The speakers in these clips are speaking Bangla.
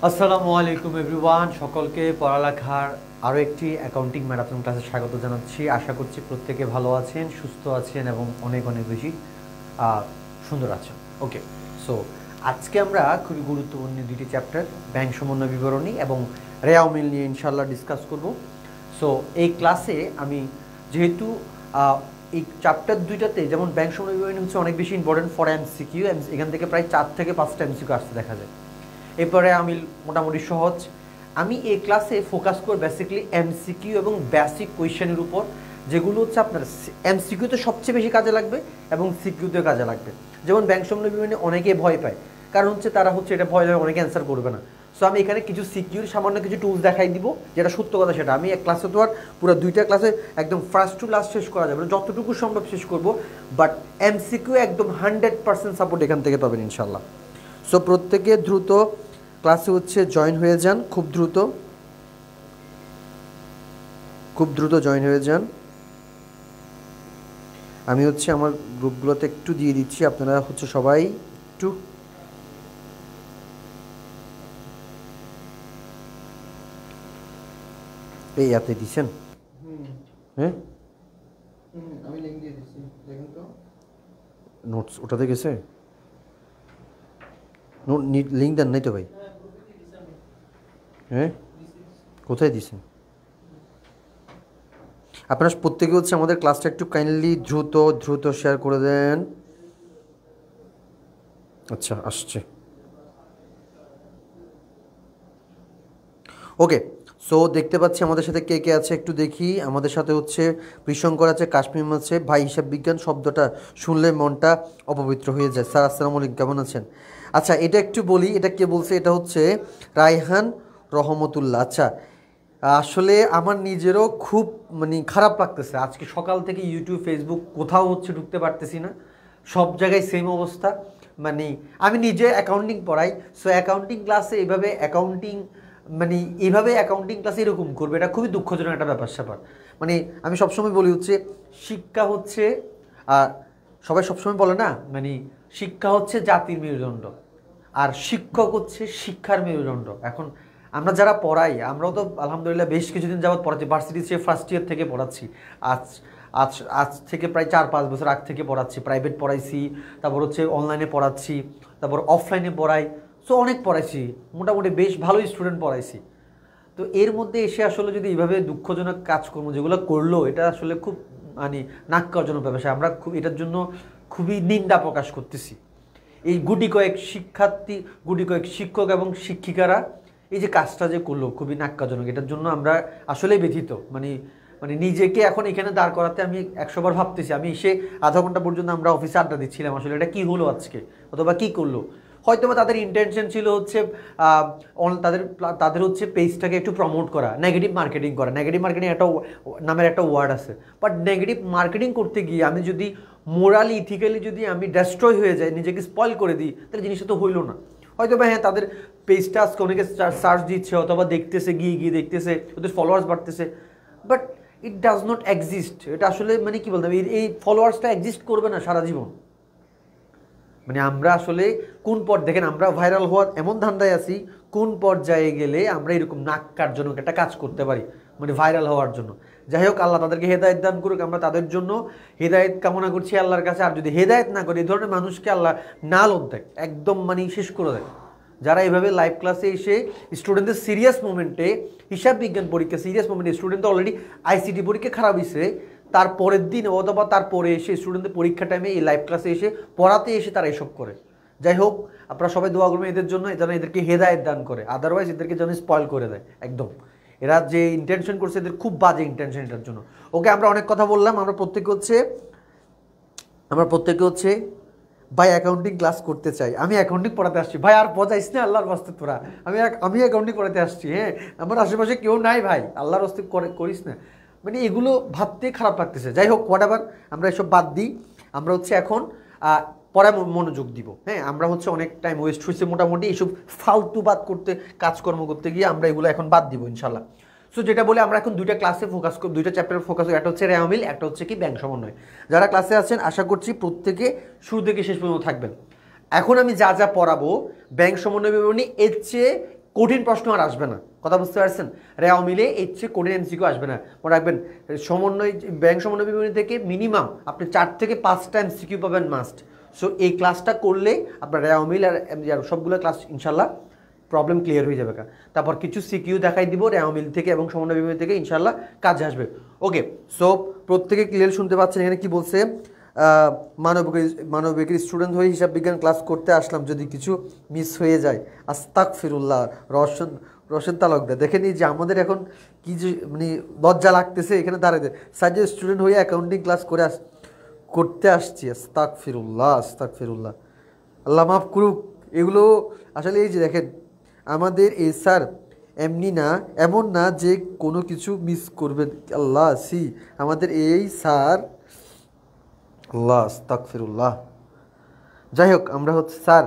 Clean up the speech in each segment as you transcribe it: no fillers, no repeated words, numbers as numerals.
আসসালামু আলাইকুম এভরিওয়ান, সকলকে পড়ালেখার আরও একটি অ্যাকাউন্টিং ম্যারাথন ক্লাসে স্বাগত জানাচ্ছি। আশা করছি প্রত্যেকে ভালো আছেন, সুস্থ আছেন এবং অনেক অনেক বেশি সুন্দর আছেন। ওকে, সো আজকে আমরা খুবই গুরুত্বপূর্ণ দুটি চ্যাপ্টার, ব্যাংক সমন্বয় বিবরণী এবং রেওয়া মিল নিয়ে ইনশাল্লাহ ডিসকাস করব। সো এই ক্লাসে আমি যেহেতু এই চ্যাপ্টার দুইটাতে যেমন ব্যাংক সমন্বয় বিবরণী হচ্ছে অনেক বেশি ইম্পর্টেন্ট ফর এমসিকিউ, এখান থেকে প্রায় 4 থেকে 5টা এমসিকিউ আসতে দেখা যায়। এরপরে আমি মোটামুটি সহজ, আমি এই ক্লাসে ফোকাস করব বেসিক্যালি এমসিকিউ এবং বেসিক কোয়েশ্চেনের উপর, যেগুলো হচ্ছে আপনার এমসিকিউতে সবচেয়ে বেশি কাজে লাগবে এবং সিকিউতে কাজে লাগবে। যেমন ব্যাংক সমন্বয় বিবরণী অনেকে ভয় পায়, কারণ হচ্ছে তারা হচ্ছে এটা ভয় অনেকে অ্যান্সার করবে না। সো আমি এখানে কিছু সিকিউর সামান্য কিছু টুলস দেখাই দিব, যেটা সত্য কথা সেটা আমি এক ক্লাসে তো আর পুরো দুইটা ক্লাসে একদম ফার্স্ট টু লাস্ট শেষ করা যাবে না, যতটুকু সম্ভব শেষ করব, বাট এমসিকিউ একদম 100% সাপোর্ট এখান থেকে পাবেন ইনশাল্লাহ। সো প্রত্যেকে দ্রুত ক্লাসে হচ্ছে জয়েন হয়ে যান, খুব দ্রুত জয়েন হয়ে যান। আমি হচ্ছে আমার গ্রুপগুলোতে একটু দিয়ে দিচ্ছি, আপনারা হচ্ছে সবাই একটু এই অ্যাপে দিচ্ছেন। হ্যাঁ, আমি লিংক দিয়ে দিচ্ছি, দেখুন তো নোটস ওটাতে গেছে। লিঙ্ক দেন নাই তো ভাই? হ্যাঁ, কোথায় দিছেন? আপনারা প্রত্যেকে হচ্ছে আমাদের ক্লাসটা একটু কাইন্ডলি দ্রুত শেয়ার করে দেন। আচ্ছা, আসছে। ওকে, সো দেখতে পাচ্ছি আমাদের সাথে কে কে আছে একটু দেখি। আমাদের সাথে হচ্ছে প্রিশঙ্কর আছে, কাশ্মীর আছে। ভাই, হিসাব বিজ্ঞান শব্দটা শুনলে মনটা অপবিত্র হয়ে যায়। স্যার আসসালামু আলাইকুম, কেমন আছেন? আচ্ছা, এটা একটু বলি, এটা কে বলছে? এটা হচ্ছে রায়হান রহমতুল্লাহ। আচ্ছা, আসলে আমার নিজেরও খুব খারাপ লাগতেছে। আজকে সকাল থেকে ইউটিউব, ফেসবুক কোথাও হচ্ছে ঢুকতে পারতেছি না, সব জায়গায় সেম অবস্থা। আমি নিজে অ্যাকাউন্টিং পড়াই, সো অ্যাকাউন্টিং ক্লাসে এইভাবে অ্যাকাউন্টিং ক্লাসে এরকম করবে, এটা খুবই দুঃখজনক একটা ব্যাপার স্যাপার। আমি সবসময় বলি হচ্ছে শিক্ষা হচ্ছে, সবাই সবসময় বলে না, শিক্ষা হচ্ছে জাতির মেরুদণ্ড, আর শিক্ষক হচ্ছে শিক্ষার মেরুদণ্ড। এখন আমরা যারা পড়াই, আমরাও তো আলহামদুলিল্লাহ বেশ কিছুদিন যাবৎ পড়াচ্ছি, ভার্সিটি সে ফার্স্ট ইয়ার থেকে পড়াচ্ছি। আজ আজ আজ থেকে প্রায় 4-5 বছর আগ থেকে পড়াচ্ছি, প্রাইভেট পড়াইছি, তারপর হচ্ছে অনলাইনে পড়াচ্ছি, তারপর অফলাইনে পড়াই। সো অনেক পড়াইছি, মোটামুটি বেশ ভালোই স্টুডেন্ট পড়াইছি। তো এর মধ্যে এসে আসলে যদি এইভাবে দুঃখজনক কাজকর্ম যেগুলো করলো, এটা আসলে খুব নাক্কারজনক ব্যবসা। আমরা খুব এটার জন্য খুবই নিন্দা প্রকাশ করতেছি। এই গুটি কয়েক শিক্ষক এবং শিক্ষিকারা এই যে কাজটা যে করলো, খুবই নাক্কাজনক। এটার জন্য আমরা আসলেই ব্যথিত। নিজেকে এখন এখানে দাঁড় করাতে আমি 100 বার ভাবতেছি। আমি এসে আধা ঘন্টা পর্যন্ত আমরা অফিসে আড্ডা দিচ্ছিলাম, আসলে এটা কী হলো আজকে, অথবা কী করলো। হয়তো বা তাদের ইন্টেনশন ছিল হচ্ছে তাদের হচ্ছে পেজটাকে একটু প্রমোট করা, নেগেটিভ মার্কেটিং করা। নেগেটিভ মার্কেটিং একটা নামের একটা ওয়ার্ড আছে, বাট নেগেটিভ মার্কেটিং করতে গিয়ে আমি যদি মোরালি ইথিক্যালি যদি আমি ডেস্ট্রয় হয়ে যাই, নিজেকে স্পয়েল করে দিই, তাহলে জিনিসটা তো হইলো না। হয়তো বা হ্যাঁ, তাদের পেজটা আজকে অনেকে সার্চ দিচ্ছে, অথবা দেখতেছে, গিয়ে দেখতেছে, ওদের ফলোয়ার্স বাড়তেছে, but it does not exist. এটা আসলে কি বলতে হবে, এই ফলোয়ার্সটা এক্সিস্ট করবে না সারা জীবন। আমরা আসলে দেখেন, আমরা ভাইরাল হওয়ার এমন ধান্দায় আছি, কোন পর্যায়ে গেলে আমরা এরকম নাক্কারজনক একটা কাজ করতে পারি, ভাইরাল হওয়ার জন্য। যাই হোক, আল্লাহ তাদেরকে হেদায়েত দান করুক, আমরা তাদের জন্য হেদায়েত কামনা করছি আল্লাহর কাছে। আর যদি হেদায়েত না করে, এই ধরনের মানুষকে আল্লাহ নালদ দেয়, একদম শেষ করে দেয়। যারা এইভাবে লাইভ ক্লাসে এসে স্টুডেন্টদের সিরিয়াস মোমেন্টে, হিসাব বিজ্ঞান পরীক্ষা সিরিয়াস মোমেন্টে, স্টুডেন্ট অলরেডি আইসিটি পরীক্ষা খারাপ হয়েছে, তার পরের দিন অথবা তারপরে এসে স্টুডেন্টদের পরীক্ষা টাইমে এই লাইভ ক্লাসে এসে পড়াতে এসে তারা এসব করে। যাই হোক, আপনারা সবাই দোয়া করবেন এদের জন্য, যেন এদেরকে হেদায়েত দান করে, আদারওয়াইজ এদেরকে যেন স্পয়েল করে দেয় একদম। এরা যে ইন্টেনশন করছে, এদের খুব বাজে ইন্টেনশন এটার জন্য। ওকে, আমরা অনেক কথা বললাম। আমরা প্রত্যেকে হচ্ছে ভাই অ্যাকাউন্টিং ক্লাস করতে চাই, আমি অ্যাকাউন্টিং পড়াতে আসছি। ভাই আর বজাইস না, আল্লাহর বাস্তে তোরা, আমি অ্যাকাউন্টিং পড়াতে আসছি। হ্যাঁ, আমার আশেপাশে কেউ নাই ভাই, আল্লাহর বাস্তে করিস না। এগুলো ভাবতে খারাপ লাগতেছে। যাই হোক, হোয়াটএভার, আমরা এসব বাদ দিই। আমরা হচ্ছে এখন পড়ায় মনোযোগ দিব। হ্যাঁ, আমরা হচ্ছে অনেক টাইম ওয়েস্ট হয়েছে মোটামুটি এইসব ফালতু কাজকর্ম করতে গিয়ে, আমরা এগুলো এখন বাদ দিব ইনশাল্লাহ। সো যেটা বলে, আমরা এখন দুইটা ক্লাসে ফোকাস করব, দুইটা চ্যাপ্টারে ফোকাস করব। একটা হচ্ছে রেওয়া মিল, একটা হচ্ছে কি ব্যাংক সমন্বয়। যারা ক্লাসে আছেন আশা করছি প্রত্যেকে শুরু থেকে শেষ পর্যন্ত থাকবেন। এখন আমি যা যা পড়াবো, ব্যাংক সমন্বয় বিবরণী এর চেয়ে কঠিন প্রশ্ন আর আসবে না, কথা বুঝতে পারছেন? রেওয়া মিলে এর চেয়ে কঠিন এমসিকিউ আসবে না। মনে রাখবেন সমন্বয় ব্যাংক সমন্বয় বিবরণী থেকে মিনিমাম আপনি 4 থেকে 5টা এমসিকিউ পাবেন মাস্ট। সো এই ক্লাসটা করলে আপনার রেওয়া মিল আর সবগুলো ক্লাস ইনশাল্লাহ প্রবলেম ক্লিয়ার হয়ে যাবে। তারপর কিছু সিকিউ দেখাই দিব রেওয়া মিল থেকে এবং সমন্বয় বিবরণী থেকে, ইনশাল্লাহ কাজে আসবে। ওকে, সো প্রত্যেকে ক্লিয়ার শুনতে পাচ্ছেন? এখানে কি বলছে? মানবিকের স্টুডেন্ট হয়ে হিসাব বিজ্ঞান ক্লাস করতে আসলাম, যদি কিছু মিস হয়ে যায় আস্তাগফিরুল্লাহ। রশন তালুকদার, দেখেন এই যে আমাদের এখন কি যে মানে লজ্জা লাগতেছে এখানে দাঁড়াতে, সাজে স্টুডেন্ট হয়ে অ্যাকাউন্টিং ক্লাস করতে আসছি। আস্তাগফিরুল্লাহ, আস্তাগফিরুল্লাহ, আল্লাহ মাফ করুক। এগুলো আসলে এই যে দেখেন আমাদের এই স্যার এমন না যে কোনো কিছু মিস করবেন। আল্লাহ সি আমাদের এই স্যার, আল্লাহ আস্তাগফিরুল্লাহ। যাই হোক, আমরা হচ্ছে স্যার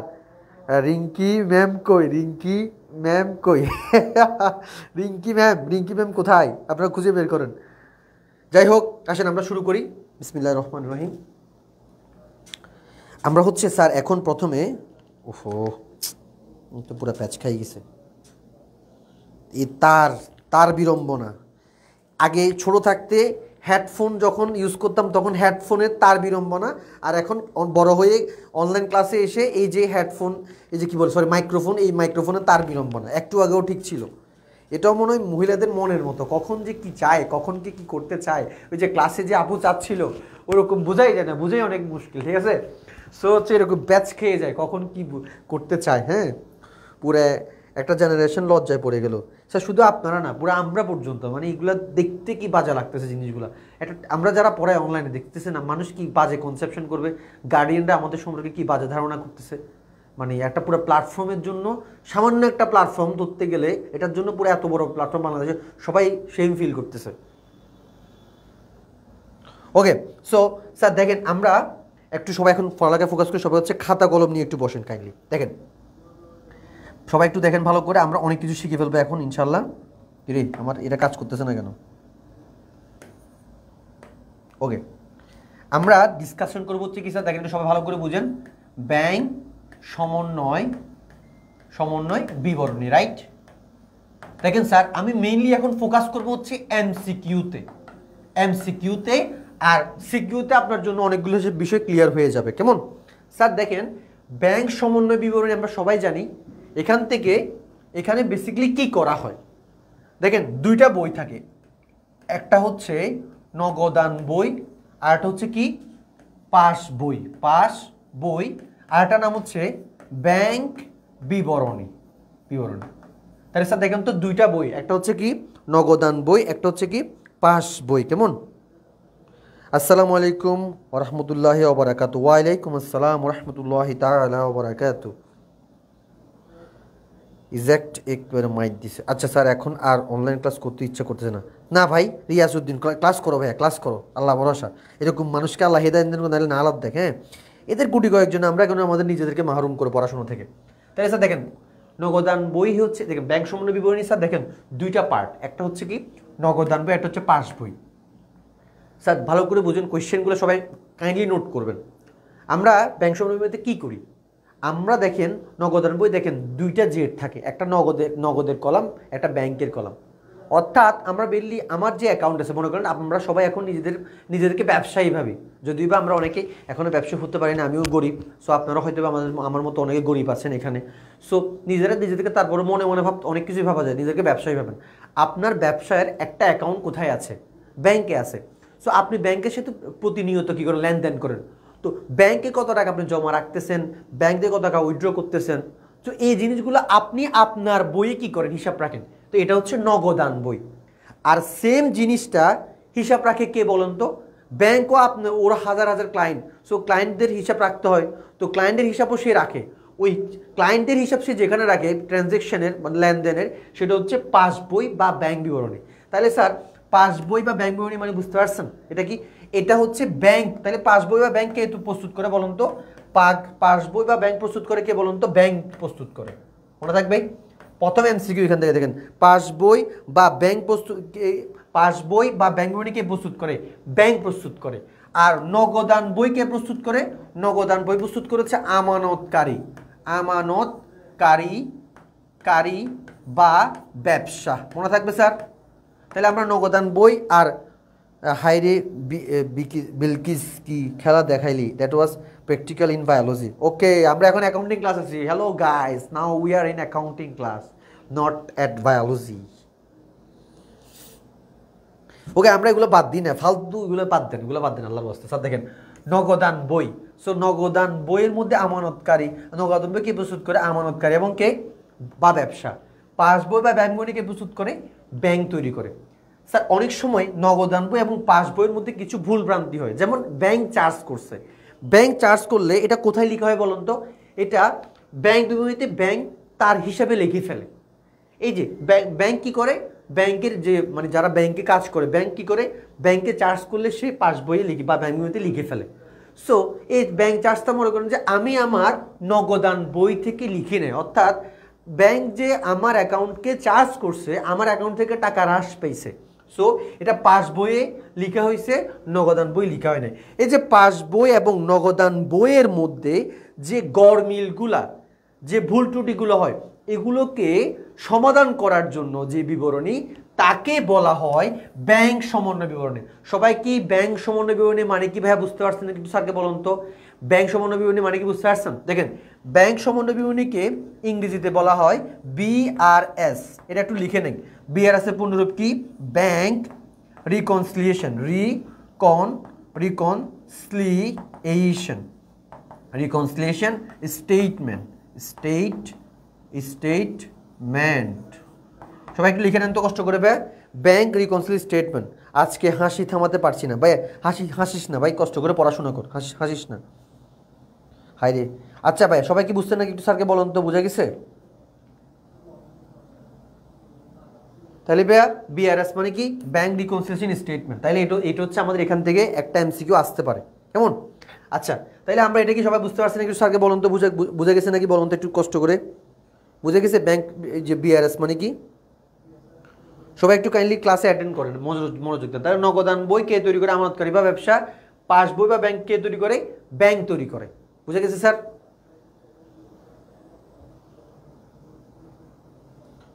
রিঙ্কি ম্যাম কই? রিঙ্কি ম্যাম কই? রিঙ্কি ম্যাম কোথায়? আপনারা খুঁজে বের করেন। যাই হোক, আসেন আমরা শুরু করি। বিসমিল্লাহির রহমানির রহিম। আমরা হচ্ছে স্যার এখন প্রথমে, ওহো তো পুরো প্যাচ খাই গেছে, এই তার বিড়ম্বনা। আগে ছোট থাকতে হেডফোন যখন ইউজ করতাম তখন হেডফোনের তার বিড়ম্বনা, আর এখন বড় হয়ে অনলাইন ক্লাসে এসে এই যে হেডফোন, এই যে কী বলে সরি মাইক্রোফোন, এই মাইক্রোফোনের তার বিড়ম্বনা। একটু আগেও ঠিক ছিল। এটাও মনে হয় মহিলাদের মনের মতো, কখন যে কি চায়, কখন কি করতে চায়। ওই যে ক্লাসে যে আপু চাচ্ছিল ওরকম বোঝাই যায় না, বোঝাই অনেক মুশকিল, ঠিক আছে? সো হচ্ছে এরকম ব্যাচ খেয়ে যায় কখন কি করতে চায়। হ্যাঁ, পুরো একটা জেনারেশন লজ্জায় পড়ে গেল। স্যার শুধু আপনারা না, পুরো আমরা পর্যন্ত, মানে এগুলো দেখতে কি বাজে লাগতেছে জিনিসগুলো। একটা আমরা যারা পড়াই অনলাইনে দেখতেছে না মানুষ কি বাজে কনসেপশন করবে, গার্ডিয়ানরা আমাদের সম্পর্কে কি বাজে ধারণা করতেছে। মানে একটা পুরো প্ল্যাটফর্মের জন্য, সামান্য একটা প্ল্যাটফর্ম ধরতে গেলে এটার জন্য পুরো এত বড় প্ল্যাটফর্ম বাংলাদেশে সবাই সেম ফিল করতেছে। ওকে, সো স্যার দেখেন আমরা একটু সবাই এখন পড়ালেখায় ফোকাস করি। সবাই হচ্ছে খাতা কলম নিয়ে একটু বসেন কাইন্ডলি। দেখেন সবাই একটু দেখেন ভালো করে, আমরা অনেক কিছু শিখে ফেলবো এখন ইনশাল্লাহ। রে আমার এটা কাজ করতেছে না কেন? ওকে, আমরা ডিসকাশন করবো হচ্ছে কি স্যার, দেখেন সবাই ভালো করে বুঝেন। ব্যাংক সমন্বয় বিবরণী, রাইট? দেখেন স্যার আমি মেইনলি এখন ফোকাস করবো হচ্ছে এমসিকিউতে, আর সিকিউতে আপনার জন্য অনেকগুলো বিষয় ক্লিয়ার হয়ে যাবে। কেমন স্যার? দেখেন ব্যাংক সমন্বয় বিবরণী আমরা সবাই জানি। এখান থেকে এখানে বেসিক্যালি কি করা হয়, দেখেন দুইটা বই থাকে, একটা হচ্ছে নগদান বই আর একটা হচ্ছে কি পাস বই, আর একটা নাম হচ্ছে ব্যাংক বিবরণী। তাহলে স্যার দেখেন তো দুইটা বই, একটা হচ্ছে কি নগদান বই, একটা হচ্ছে কি পাস বই। কেমন? আসসালামু আলাইকুম ওয়া রাহমাতুল্লাহি ওয়া বারাকাতুহু। ওয়া আলাইকুম আসসালাম ওয়া রাহমাতুল্লাহি তাআলা ওয়া বারাকাতুহু। এক্সাক্ট একবারে মাইক দিছে। আচ্ছা স্যার এখন আর অনলাইন ক্লাস করতে ইচ্ছা করতেছে না। না ভাই রিয়াজউদ্দিন ক্লাস করো ভাইয়া, ক্লাস করো, আল্লাহ ভরসা। এরকম মানুষকে আল্লাহ হেদায়েত দেন, নাহলে না আলাদ দেখে। হ্যাঁ, এদের গুটি কয়েকজন আমরা এখন আমাদের নিজেদেরকে মাহরুম করে পড়াশোনা থেকে। তাই স্যার দেখেন নগদান বই হচ্ছে, দেখেন ব্যাংক সমন্বয় বিবরণী স্যার দেখেন দুইটা পার্ট, একটা হচ্ছে কি নগদান বই, একটা হচ্ছে পাস বই। স্যার ভালো করে বুঝুন, কোয়েশ্চেনগুলো সবাই কাইন্ডলি নোট করবেন। আমরা ব্যাংক সমন্বয় বিবরণীতে কী করি? আমরা দেখেন নগদান বই দেখেন দুইটা জেড থাকে, একটা নগদের কলাম, একটা ব্যাংকের কলাম। অর্থাৎ আমরা বেরলি আমার যে অ্যাকাউন্ট আছে, মনে করেন আমরা সবাই এখন নিজেদেরকে ব্যবসায়ী ভাবি, যদিও বা আমরা অনেকে এখনও ব্যবসা করতে পারি না, আমিও গরিব। সো আপনারা হয়তো আমার মতো অনেকে গরিব আছেন এখানে। সো নিজেদেরকে তারপরে মনে অনেক কিছুই ভাবা যায়, নিজেদেরকে ব্যবসায়ী ভাবেন। আপনার ব্যবসায়ের একটা অ্যাকাউন্ট কোথায় আছে? ব্যাংকে আছে। সো আপনি ব্যাংকের সাথে প্রতিনিয়ত কী করেন? লেনদেন করেন। তো ব্যাংকে কত টাকা আপনি জমা রাখতেছেন, ব্যাংক থেকে কত টাকা উইথড্র করতেছেন, তো এই জিনিসগুলো আপনি আপনার বইয়ে কি করেন? হিসাব রাখেন। তো এটা হচ্ছে নগদান বই। আর সেম জিনিসটা হিসাব রাখে কে বলেন তো? ব্যাংকও আপনার ওরা হাজার হাজার ক্লায়েন্ট, সো ক্লায়েন্টদের হিসাব রাখতে হয়। তো ক্লায়েন্টের হিসাবও সে রাখে, ওই ক্লায়েন্টের হিসাব সে যেখানে রাখে ট্রানজ্যাকশনের মানে লেনদেনের, সেটা হচ্ছে পাস বই বা ব্যাংক বিবরণী। তাহলে স্যার পাস বই বা ব্যাংক বিবরণী মানে বুঝতে পারছেন এটা কি? এটা হচ্ছে ব্যাংক। তাহলে পাস বই বা ব্যাংক কে প্রস্তুত করে বলুন তো? পাস বই বা ব্যাংক প্রস্তুত করে কে বলুন তো? ব্যাংক প্রস্তুত করে। মনে থাকবে প্রথম এমসিকিউ এখান থেকে দেখেন, পাস বই বা ব্যাংক বিবরণী কে প্রস্তুত করে? ব্যাংক প্রস্তুত করে। আর নগদান বই কে প্রস্তুত করে? নগদান বই প্রস্তুত করেছে আমানতকারী বা ব্যবসা, মনে থাকবে স্যার? তাহলে আমরা নগদান বই আর হাইরে বিলকিস কি খেলা দেখাইলি, that was practical in biology. Okay, আমরা এখন অ্যাকাউন্টিং ক্লাস আছি। Hello guys, now we are in accounting class, not at biology. Okay, আমরা এগুলো বাদ দিই না, ফালতু এগুলো বাদ দেন, এগুলো বাদ দেন আল্লাহর রাস্তায়। স্যার দেখেন নগদান বই, সো নগদান বইয়ের মধ্যে আমানতকারী, নগদান বই কে প্রস্তুত করে? আমানতকারী এবং কে বা ব্যবসা। পাস বই বা ব্যাংক বই কে প্রস্তুত করে? ব্যাংক তৈরি করে। স্যার অনেক সময় নগদান বই এবং পাস বইয়ের মধ্যে কিছু ভুল ভ্রান্তি হয়, যেমন ব্যাংক চার্জ করছে। ব্যাংক চার্জ করলে এটা কোথায় লেখা হয় বলুন তো? এটা ব্যাংক বিবরণীতে ব্যাংক তার হিসাবে লিখে ফেলে। এই যে ব্যাংক কি করে, ব্যাংকের যে মানে যারা ব্যাংকে কাজ করে, ব্যাংক কি করে, ব্যাংকে চার্জ করলে সে পাস বইয়ে লিখে বা ব্যাংক বিবরণীতে লিখে ফেলে। সো এই ব্যাংক চার্জটা মনে করেন যে আমি আমার নগদান বই থেকে লিখে নেই, অর্থাৎ ব্যাংক যে আমার অ্যাকাউন্টকে চার্জ করছে, আমার অ্যাকাউন্ট থেকে টাকা হ্রাস পেয়েছে। সো এটা পাস বইয়ে লিখা হয়েছে, নগদান বই লিখা হয় নাই। এই যে পাস বই এবং নগদান বইয়ের মধ্যে যে গড়মিলগুলা, যে ভুল ত্রুটিগুলো হয়, এগুলোকে সমাধান করার জন্য যে বিবরণী, তাকে বলা হয় ব্যাংক সমন্বয় বিবরণী। সবাই কি ব্যাংক সমন্বয় বিবরণী মানে কি ভাইয়া বুঝতে পারছেন? কিন্তু স্যারকে বলুন তো ব্যাংক সমন্বয় বিবরণী মানে কি বুঝতে পারছেন? দেখেন ব্যাংক সমন্বয় বিবরণীকে ইংরেজিতে বলা হয় BRS। এটা একটু লিখে নেন। BRS এর পূর্ণরূপ কি? Bank reconciliation, reconciliation statement. সবাই একটু লিখে নেন তো কষ্ট করে ভাই, ব্যাংক রিকনসিলিয়েশন স্টেটমেন্ট। আজকে হাসি থামাতে পারছি না ভাই, হাসিস না ভাই, কষ্ট করে পড়াশোনা কর, হাসিস না। হাই রে, আচ্ছা ভাই সবাই কি বুঝছেন নাকি একটু স্যারকে বলুন তো, বুঝা গেছে? তাহলে ভাইয়া BRS মানে কি? Bank reconciliation statement. তাহলে এটা হচ্ছে আমাদের এখান থেকে একটা MCQ আসতে পারে, কেমন? আচ্ছা, তাহলে আমরা এটা কি সবাই বুঝতে পারছি নাকি স্যারকে বলুন তো, বুঝে গেছে নাকি বলুন তো একটু কষ্ট করে? বুঝে গেছে ব্যাংক যে BRS মানে কি? সবাই একটু কাইন্ডলি ক্লাসে অ্যাটেন্ড করেন, মনোযোগ দেন। তাহলে নগদান বই কে তৈরি করে? আমানতকারী বা ব্যবসা। পাস বই বা ব্যাংক কে তৈরি করে? ব্যাংক তৈরি করে। বুঝে গেছে স্যার?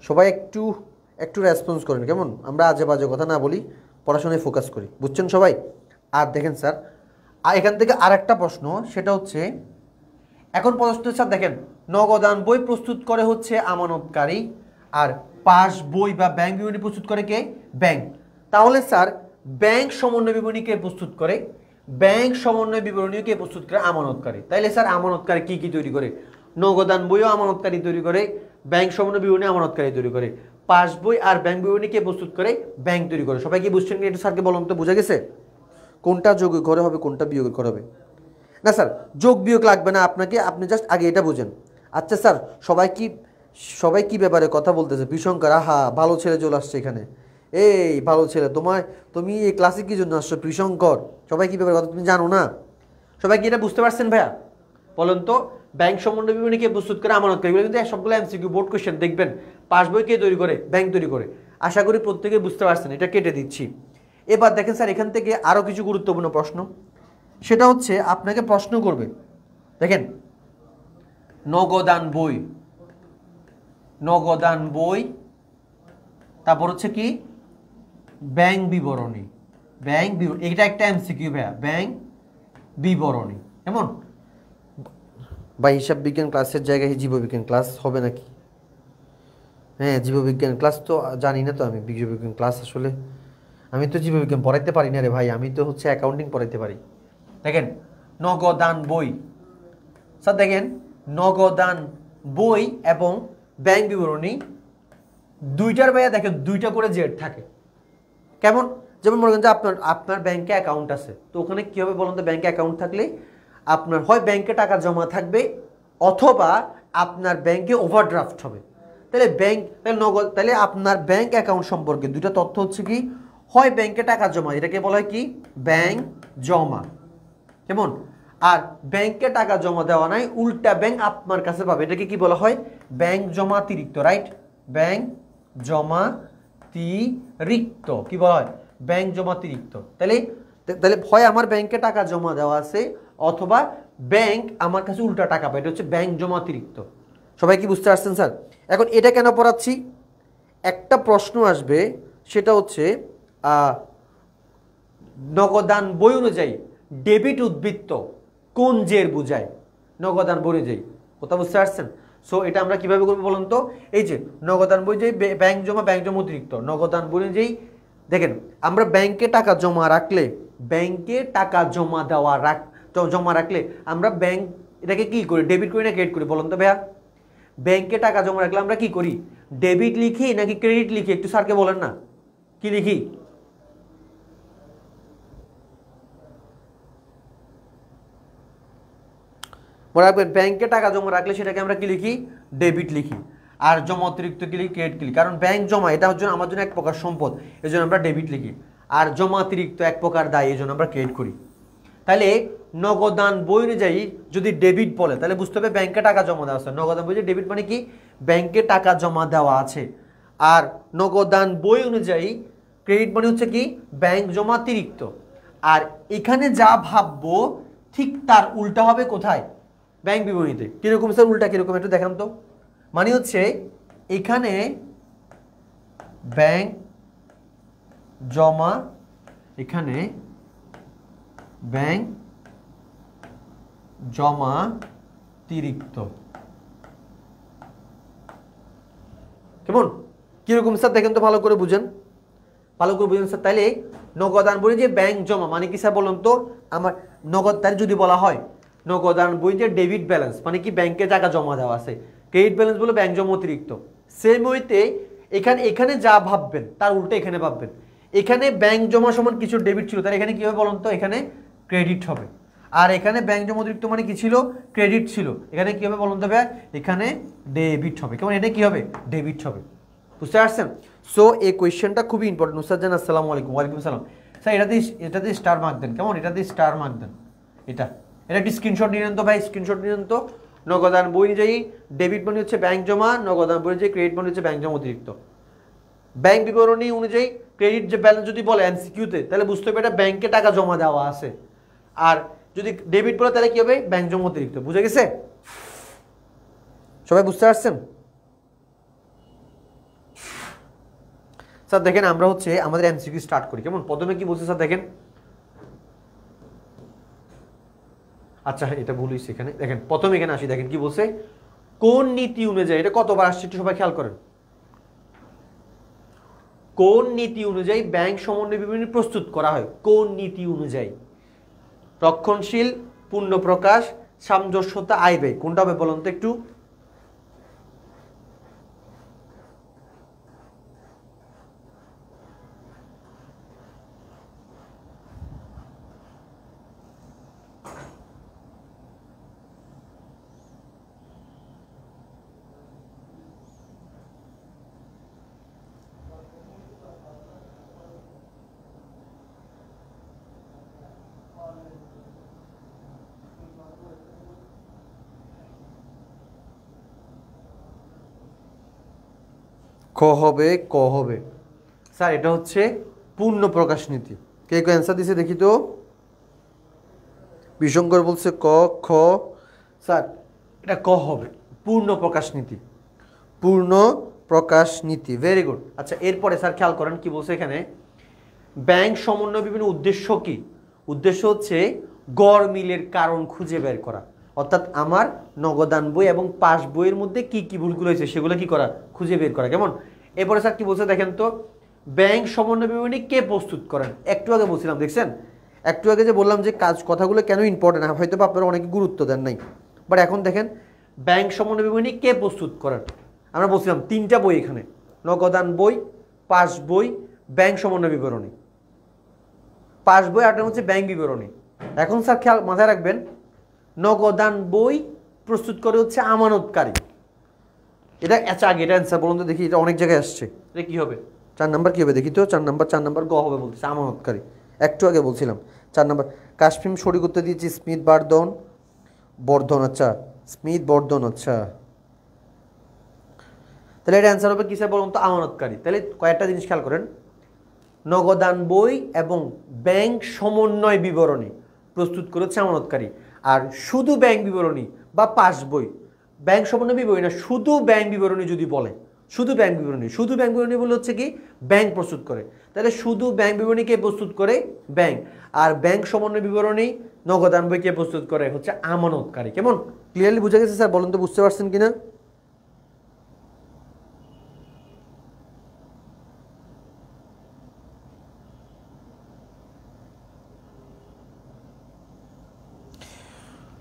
সবাই একটু রেসপন্স করেন, কেমন? আমরা আজে বাজে কথা না বলি, পড়াশোনায় ফোকাস করি, বুঝছেন সবাই? আর দেখেন স্যার, আর এখান থেকে আর একটা প্রশ্ন, সেটা হচ্ছে এখন প্রশ্ন স্যার দেখেন, নগদান বই প্রস্তুত করে হচ্ছে আমানতকারী, আর পাস বই বা ব্যাংক বিবরণী প্রস্তুত করে কে? ব্যাংক। তাহলে স্যার ব্যাংক সমন্বয় বিবরণী কে প্রস্তুত করে? ব্যাংক সমন্বয় বিবরণী কে প্রস্তুত করে? আমানতকারী। তাইলে স্যার আমানতকারী কি কি তৈরি করে? নগদান বইও আমানতকারী তৈরি করে, ব্যাংক সমন্বয় বিবরণী আমানতকারী তৈরি করে, পাস বই আর ব্যাংক বিবরণী কে প্রস্তুত করে? ব্যাংক তৈরি করে। সবাই কি বুঝছেন? একটু স্যারকে বলুন তো, বুঝা গেছে কোনটা যোগ ঘরে হবে, কোনটা বিয়োগ ঘরে হবে? না স্যার যোগ বিয়োগ লাগবে না আপনাকে, আপনি জাস্ট আগে এটা বুঝেন। আচ্ছা স্যার সবাই কি ব্যাপারে কথা বলতেছে? প্রিশঙ্কর, আহা ভালো ছেলে চলে আসছে এখানে। এই ভালো ছেলে, তুমি এই ক্লাসে কি জন্য আসছো প্রিশঙ্কর? সবাই কি ব্যাপারে কথা তুমি জানো না? সবাই কি এটা বুঝতে পারছেন ভাইয়া? বলেন তো ব্যাংক সমন্বয় বিবরণী কে প্রস্তুত করে? আমানতকারী। এগুলো কিন্তু সবগুলো MCQ বোর্ড কোশ্চেন, দেখবেন পাস বই কে তৈরি করে? ব্যাংক তৈরি করে। আশা করি প্রত্যেকে বুঝতে পারছেন, এটা কেটে দিচ্ছি। এবার দেখেন স্যার এখান থেকে আরও কিছু গুরুত্বপূর্ণ প্রশ্ন, সেটা হচ্ছে আপনাকে প্রশ্ন করবে, দেখেন নগদান বই, তারপর হচ্ছে কি ব্যাংক বিবরণী, এটা একটা MCQ ভাইয়া, ব্যাংক বিবরণী। কেমন ভাই? হিসাব বিজ্ঞান ক্লাসের জায়গায় জীববিজ্ঞান ক্লাস হবে নাকি? হ্যাঁ জীববিজ্ঞান ক্লাস তো জানি না তো আমি, জীববিজ্ঞান ক্লাস আসলে আমি তো জীববিজ্ঞান পড়াইতে পারি না রে ভাই, আমি তো হচ্ছে অ্যাকাউন্টিং পড়াইতে পারি। দেখেন নগদান বই, স্যার দেখেন নগদান বই এবং ব্যাংক বিবরণী দুইটার ভাইয়া দেখেন দুইটা করে জেড থাকে। কেমন? যেমন মনে করেন যে আপনার ব্যাংকে অ্যাকাউন্ট আছে, তো ওখানে কী হবে বলুন তো? ব্যাংকে অ্যাকাউন্ট থাকলে আপনার হয় ব্যাংকে টাকা জমা থাকবে, অথবা আপনার ব্যাংকে ওভারড্রাফট হবে। তাহলে আপনার ব্যাংক অ্যাকাউন্ট সম্পর্কে দুইটা তথ্য হচ্ছে কি, হয় ব্যাংকে টাকা জমা, এটাকে বলা হয় কি ব্যাংক জমা, কেমন? আর ব্যাংকে টাকা জমা দেওয়া নাই, উল্টা ব্যাংক আপনার কাছে পাবে, এটাকে কি বলা হয়? ব্যাংক জমাতিরিক্ত, রাইট? ব্যাংক জমাতিরিক্ত কি বলা হয়? ব্যাংক জমাতিরিক্ত। তাহলে হয় আমার ব্যাংকে টাকা জমা দেওয়া আছে, অথবা ব্যাংক আমার কাছে উল্টা টাকা পায়, এটা হচ্ছে ব্যাংক জমাতিরিক্ত। সবাই কি বুঝতে পারছেন স্যার? এখন এটা কেন পড়াচ্ছি? একটা প্রশ্ন আসবে, সেটা হচ্ছে নগদান বই অনুযায়ী ডেবিট উদ্বৃত্ত কোন জের বোঝায়? নগদান বই অনুযায়ী, কথা বুঝতে পারছেন? সো এটা আমরা কিভাবে করবো বলুন তো? এই যে নগদান বই যে ব্যাংক জমা অতিরিক্ত, নগদান বই অনুযায়ী দেখেন, আমরা ব্যাংকে টাকা জমা রাখলে, ব্যাংকে টাকা জমা জমা রাখলে আমরা ব্যাংক এটাকে কি করি, ডেবিট করি না ক্রেডিট করি বলুন তো ভাইয়া? ব্যাংকে টাকা জমা রাখলে আমরা কি করি, ডেবিট লিখি নাকি ক্রেডিট লিখি? একটু স্যারকে বলেন না, কি লিখি? মনে রাখবেন, ব্যাংকে টাকা জমা রাখলে সেটাকে আমরা কি লিখি, ডেবিট লিখি। আর জমা অতিরিক্ত কি লিখি, ক্রেডিট লিখি। কারণ ব্যাংক জমা এটা হচ্ছে আমার জন্য এক প্রকার সম্পদ, এই জন্য আমরা ডেবিট লিখি। আর জমা অতিরিক্ত এক প্রকার দায়, এই জন্য আমরা ক্রেডিট করি। তাহলে নগদান বই অনুযায়ী যদি ডেবিট বলে, তাহলে বুঝতে হবে ব্যাংকে টাকা জমা দেওয়া আছে। নগদান বই ডেবিট মানে কি, ব্যাংকে টাকা জমা দেওয়া আছে। আর নগদান বই অনুযায়ী ক্রেডিট মানে হচ্ছে কি, ব্যাংক জমা অতিরিক্ত। আর এখানে যা ভাববো ঠিক তার উল্টা হবে কোথায়, ব্যাংক বিবরণীতে। কিরকম স্যার উল্টা কিরকম, একটু দেখান তো। মানে হচ্ছে এখানে ব্যাংক জমা, এখানে ব্যাংক জমা অতিরিক্ত। কেমন, কিরকম স্যার দেখেন তো, ভালো করে বুঝেন, ভালো করে বুঝেন স্যার। তাইলে নগদান বই যে ব্যাংক জমা মানে কি স্যার বলুন তো? আমার নগদ, তাই যদি বলা হয় নগদান বই যে ডেবিট ব্যালেন্স মানে কি, ব্যাংকে টাকা জমা দেওয়া আছে। ক্রেডিট ব্যালেন্স বলে ব্যাংক জমা অতিরিক্ত। সেম ওয়েতে এখানে যা ভাববেন তার উল্টো এখানে ভাববেন। এখানে ব্যাংক জমা সমান কিছু ডেবিট ছিল, তার এখানে কি হবে বলুন তো, এখানে ক্রেডিট হবে। আর এখানে ব্যাংক জমা অতিরিক্ত মানে কি ছিল, ক্রেডিট ছিল, এখানে কি হবে বলুন তো ভাই, এখানে ডেবিট হবে। কেমন, এটা কি হবে, ডেবিট হবে। বুঝতে পারছেন? সো এই কোয়েশ্চেনটা খুবই ইম্পর্টেন্ট। উস্তাদ জান আসসালামু আলাইকুম। ওয়ালাইকুম সালাম। স্যার এটাতে স্টার মার্ক দেন, কেমন, এটাতে স্টার মার্ক দেন। এটা একটি স্ক্রিনশট নিয়ে নেন তো ভাই, স্ক্রিনশট নিয়ে নেন তো। নগদান বই অনুযায়ী ডেবিট মানে হচ্ছে ব্যাংক জমা, নগদান বই অনুযায়ী ক্রেডিট মানে হচ্ছে ব্যাংক জমা অতিরিক্ত। ব্যাংক বিবরণী অনুযায়ী ক্রেডিট যে ব্যালেন্স যদি বলে এমসিকিউতে, তাহলে বুঝতে হবে এটা ব্যাংকে টাকা জমা দেওয়া আছে। আর যদি ডেবিট বলে তাহলে কি হবে, ব্যাংক জমা অতিরিক্ত। বুঝে গেছে সবাই, বুঝতে পারছেন? স্যার দেখেন, আমরা হচ্ছে আমাদের এমসিকিউ স্টার্ট করি। কেমন, প্রথমে কি বলছে স্যার দেখেন, আচ্ছা এটা ভুল হয়েছে এখানে। দেখেন প্রথমে এখানে আসি, দেখেন কি বলছে, কোন নীতি অনুযায়ী, এটা কতবার আসছে একটু সবাই খেয়াল করেন। কোন নীতি অনুযায়ী ব্যাংক সমন্বয় বিবরণী প্রস্তুত করা হয়? কোন নীতি অনুযায়ী? রক্ষণশীল, পূর্ণ প্রকাশ, সামঞ্জস্যতা, আয় ব্যয়, কোনটা হবে বলুন তো একটু? ক হবে, ক হবে স্যার। এটা হচ্ছে পূর্ণ প্রকাশ নীতি। কে কে অ্যান্সার দিছে দেখি তো। বিশঙ্কর বলছে ক। খ স্যার, এটা ক হবে, পূর্ণ প্রকাশ নীতি। পূর্ণ প্রকাশ নীতি, ভেরি গুড। আচ্ছা এরপরে স্যার খেয়াল করেন কি বলছে এখানে, ব্যাংক সমন্বয় বিভিন্ন উদ্দেশ্য কি? উদ্দেশ্য হচ্ছে গড় মিলের কারণ খুঁজে বের করা। অর্থাৎ আমার নগদান বই এবং পাস বইয়ের মধ্যে কি কি ভুলগুলো হয়েছে সেগুলো কি করা, খুঁজে বের করা। কেমন, এরপরে স্যার কি বলছে দেখেন তো, ব্যাংক সমন্বয় বিবরণী কে প্রস্তুত করেন? একটু আগে বলছিলাম, দেখছেন একটু আগে যে বললাম যে কথাগুলো কেন ইম্পর্টেন্ট, হয়তো আপনারা অনেকে গুরুত্ব দেন নাই, বাট এখন দেখেন ব্যাংক সমন্বয় বিবরণী কে প্রস্তুত করেন। আমরা বলছিলাম তিনটা বই এখানে, নগদান বই, পাস বই, ব্যাংক সমন্বয় বিবরণী। পাস বই আর হচ্ছে ব্যাংক বিবরণী। এখন স্যার খেয়াল মাথায় রাখবেন, নগদান বই প্রস্তুত করে হচ্ছে আমানতকারী। এটা আচ্ছা আগে এটা অ্যান্সার বলুন তো দেখি, এটা অনেক জায়গায় আসছে, এটা কি হবে 4 নাম্বার কি হবে দেখি তো। 4 নাম্বার গ হবে বলতেছে, আমানতকারী। একটু আগে বলছিলাম 4 নাম্বার। কাশফিম সরি করতে দিয়েছি, স্মিথ বর্ধন, আচ্ছা স্মিথ বর্ধন, আচ্ছা তাহলে এটা অ্যান্সার হবে কি স্যার বলুন তো, আমানতকারী। তাহলে কয়েকটা জিনিস খেয়াল করেন, নগদান বই এবং ব্যাংক সমন্বয় বিবরণী প্রস্তুত করেছে আমানতকারী। আর শুধু ব্যাংক বিবরণী বা পাস বই, ব্যাংক সমন্বয় বিবরণী না, শুধু ব্যাংক বিবরণী যদি বলে শুধু ব্যাংক বিবরণী, শুধু ব্যাংক বিবরণী বলে হচ্ছে কি ব্যাংক প্রস্তুত করে। তাহলে শুধু ব্যাংক বিবরণী কে প্রস্তুত করে? ব্যাংক। আর ব্যাংক সমন্বয় বিবরণী নগদান বই কে প্রস্তুত করে? হচ্ছে আমানতকারী। কেমন ক্লিয়ারলি বুঝা গেছে স্যার? বলুন তো বুঝতে পারছেন কিনা?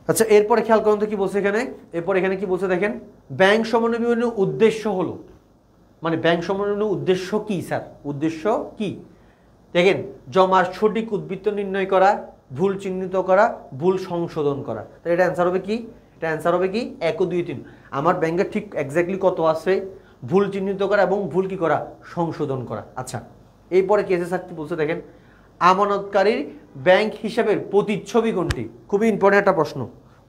আচ্ছা, এরপরে খেয়াল করুন তো কি বলছে এখানে। এরপর এখানে কি বলছে দেখেন, ব্যাংক সমন্বয় বিবরণীর উদ্দেশ্য হলো, মানে ব্যাংক সমন্বয় উদ্দেশ্য কি স্যার? উদ্দেশ্য কি? দেখেন, জমার সঠিক উদ্বৃত্ত নির্ণয় করা, ভুল চিহ্নিত করা, ভুল সংশোধন করা। তাহলে এটা অ্যান্সার হবে কি? এটা অ্যান্সার হবে কি 1 ও 2 3। আমার ব্যাংকে ঠিক এক্স্যাক্টলি কত আছে? ভুল চিহ্নিত করা এবং ভুল কি করা? সংশোধন করা। আচ্ছা, এরপরে কি আছে স্যার? কি বলছে দেখেন, আমানতকারীর ব্যাংক হিসাবের প্রতিচ্ছবি কোনটি? খুবই ইম্পর্টেন্ট একটা প্রশ্ন,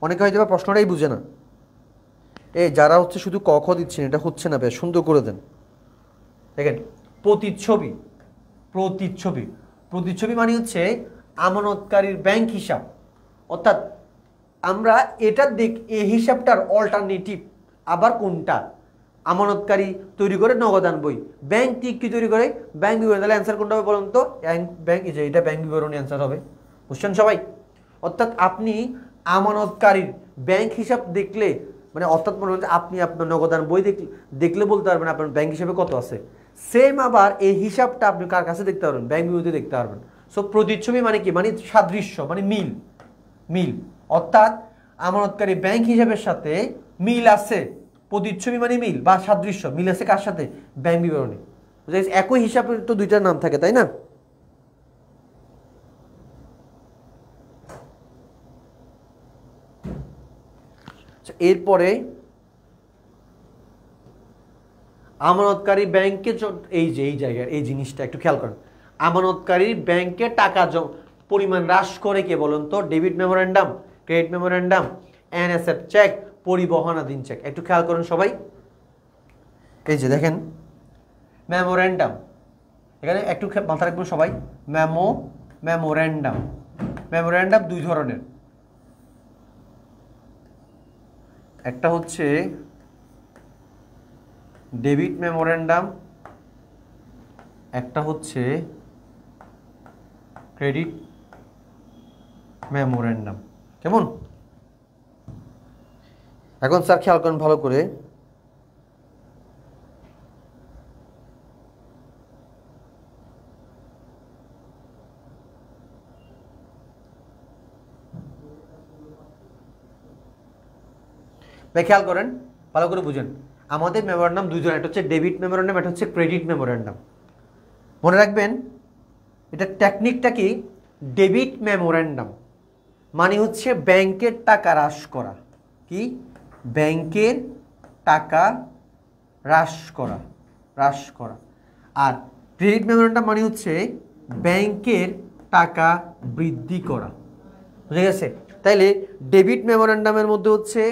অনেকে হয়তো প্রশ্নটাই বুঝে না। এই যারা হচ্ছে শুধু ক খ দিচ্ছেন, এটা হচ্ছে না, বেশ সুন্দর করে দেন। দেখেন, প্রতিচ্ছবি, প্রতিচ্ছবি, প্রতিচ্ছবি মানে হচ্ছে আমানতকারীর ব্যাংক হিসাব। অর্থাৎ আমরা এটা এই হিসাবটার অল্টারনেটিভ আবার কোনটা? আমানতকারী তৈরি করে নগদান বই, ব্যাংক কি তৈরি করে? ব্যাংক বিবরণী। তাহলে অ্যান্সার কোনটা হবে বলুন তো? ব্যাংক, এই যে এটা ব্যাংক বিবরণী অ্যান্সার হবে। বুঝছেন সবাই? অর্থাৎ আপনি আমানতকারীর ব্যাংক হিসাব দেখলে, মানে অর্থাৎ মনে হচ্ছে আপনি আপনার নগদান বই দেখলে বলতে পারবেন আপনার ব্যাংক হিসাবে কত আছে। সেম আবার এই হিসাবটা আপনি কার কাছে দেখতে পারবেন? ব্যাংক বিবরণীতে দেখতে পারবেন। সো প্রতিচ্ছবি মানে কি? মানে সাদৃশ্য, মানে মিল, মিল। অর্থাৎ আমানতকারী ব্যাংক হিসাবের সাথে মিল আছে। প্রতিচ্ছবি মানে মিল বা সাদৃশ্য, মিল আছে কার সাথে? ব্যাংক বিবরণী। একই হিসাবের তো দুইটার নাম থাকে, তাই না? এরপরে আমানতকারী ব্যাংকে, এই যে এই জায়গায় এই জিনিসটা একটু খেয়াল করেন, আমানতকারী ব্যাংকে টাকা পরিমাণ হ্রাস করে কে বলুন তো? Debit memorandum, credit memorandum, NSF cheque, পরিবহনাধীন চেক। একটু খেয়াল করেন সবাই। এই যে দেখেন মেমোরেন্ডাম, এখানে একটু মাথা রাখবেন সবাই। মেমোরেন্ডাম, মেমোরেন্ডাম দুই ধরনের, একটা হচ্ছে ডেবিট মেমোরেন্ডাম, একটা হচ্ছে ক্রেডিট মেমোরেন্ডাম। কেমন? এখন স্যার খেয়াল করেন ভালো করে, খেয়াল করেন ভালো করে বুঝেন। আমাদের মেমোরেন্ডাম দুই ধরনের, একটা হচ্ছে ডেবিট মেমোরেন্ডাম, একটা হচ্ছে ক্রেডিট মেমোরেন্ডাম। মনে রাখবেন এটা টেকনিকটা কি? ডেবিট মেমোরেন্ডাম মানে হচ্ছে ব্যাংকের টাকা হ্রাস করা। কি? ব্যাংকের টাকা হ্রাস করা, হ্রাস করা। আর ক্রেডিট মেমোরেন্ডাম মানে হচ্ছে ব্যাংকের টাকা বৃদ্ধি করা। বুঝে গেছে? তাইলে ডেবিট মেমোরেন্ডামের মধ্যে হচ্ছে,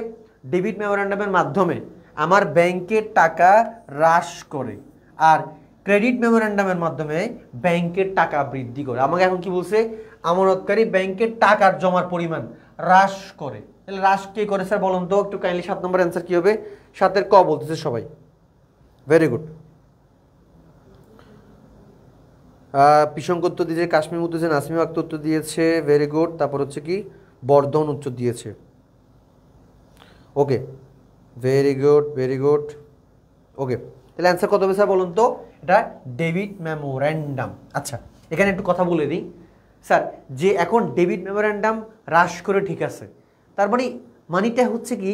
ডেবিট মেমোরেন্ডামের মাধ্যমে আমার ব্যাংকের টাকা হ্রাস করে, আর ক্রেডিট মেমোরেন্ডামের মাধ্যমে ব্যাংকের টাকা বৃদ্ধি করে। আমাকে এখন কি বলছে? আমানতকারী ব্যাংকের টাকার জমার পরিমাণ হ্রাস করে। তাহলে হ্রাস কে করে স্যার বলুন তো? একটু কাইন্ডলি 7 নম্বর অ্যান্সার কি হবে? 7-এর ক বলতেছে সবাই। Very good. পিশঙ্ক উত্তর দিয়েছে, কাশ্মীর উত্তর দিয়েছে, নাসিমা আক্তার উত্তর দিয়েছে, ভেরি গুড। তারপর হচ্ছে কি বর্ধন উত্তর দিয়েছে। ওকে, ভেরি গুড, ভেরি গুড। ওকে, তাহলে অ্যান্সার কত হবে স্যার বলুন তো? এটা ডেবিট মেমোরেন্ডাম। আচ্ছা, এখানে একটু কথা বলে দিই স্যার, যে এখন ডেবিট মেমোরেন্ডাম হ্রাস করে, ঠিক আছে, তার মানে মানিটা হচ্ছে কি,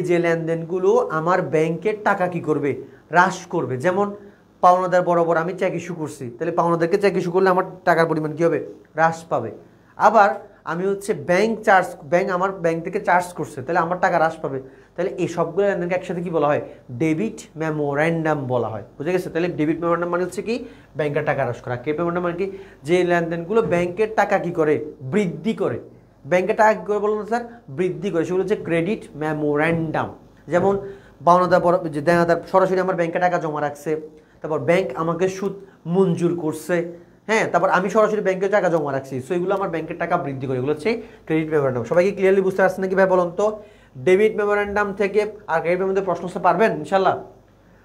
যে লেনদেনগুলো আমার ব্যাংকের টাকা কি করবে? হ্রাস করবে। যেমন পাওনাদার বরাবর আমি চেক ইস্যু করছি, তাহলে পাওনাদারকে চেক ইস্যু করলে আমার টাকার পরিমাণ কী হবে? হ্রাস পাবে। আবার আমি হচ্ছে ব্যাংক আমার ব্যাংক থেকে চার্জ করছে, তাহলে আমার টাকা হ্রাস পাবে। তাহলে এই সবগুলো লেনদেনকে একসাথে কি বলা হয়? ডেবিট মেমোরেন্ডাম বলা হয়। বুঝে গেছে? তাহলে ডেবিট মেমোরেন্ডাম মানে হচ্ছে কি ব্যাংকের টাকা হ্রাস করা। ক্রেডিট মেমোরেন্ডাম মানে কি? যে লেনদেনগুলো ব্যাংকের টাকা কি করে? বৃদ্ধি করে। ব্যাংকের টাকা কী করে বলুন স্যার? বৃদ্ধি করে। সেগুলো হচ্ছে ক্রেডিট মেমোরেন্ডাম। যেমন পাওনাদার যে দেনাদার সরাসরি আমার ব্যাংকে টাকা জমা রাখছে, তারপর ব্যাংক আমাকে সুদ মঞ্জুর করছে, হ্যাঁ, তারপর আমি সরাসরি ব্যাংকে টাকা জমা রাখছি, সো এগুলো আমার ব্যাংকের টাকা বৃদ্ধি করে। এগুলো হচ্ছে ক্রেডিট মেমোরেন্ডাম। সবাইকে ক্লিয়ারলি বুঝতে পারছেন নাকি ভাই বলুন তো? ডেবিট মেমোরেন্ডাম থেকে আর ক্রেডিট মেমোরেন্ডাম প্রশ্ন পারবেন ইনশাল্লাহ?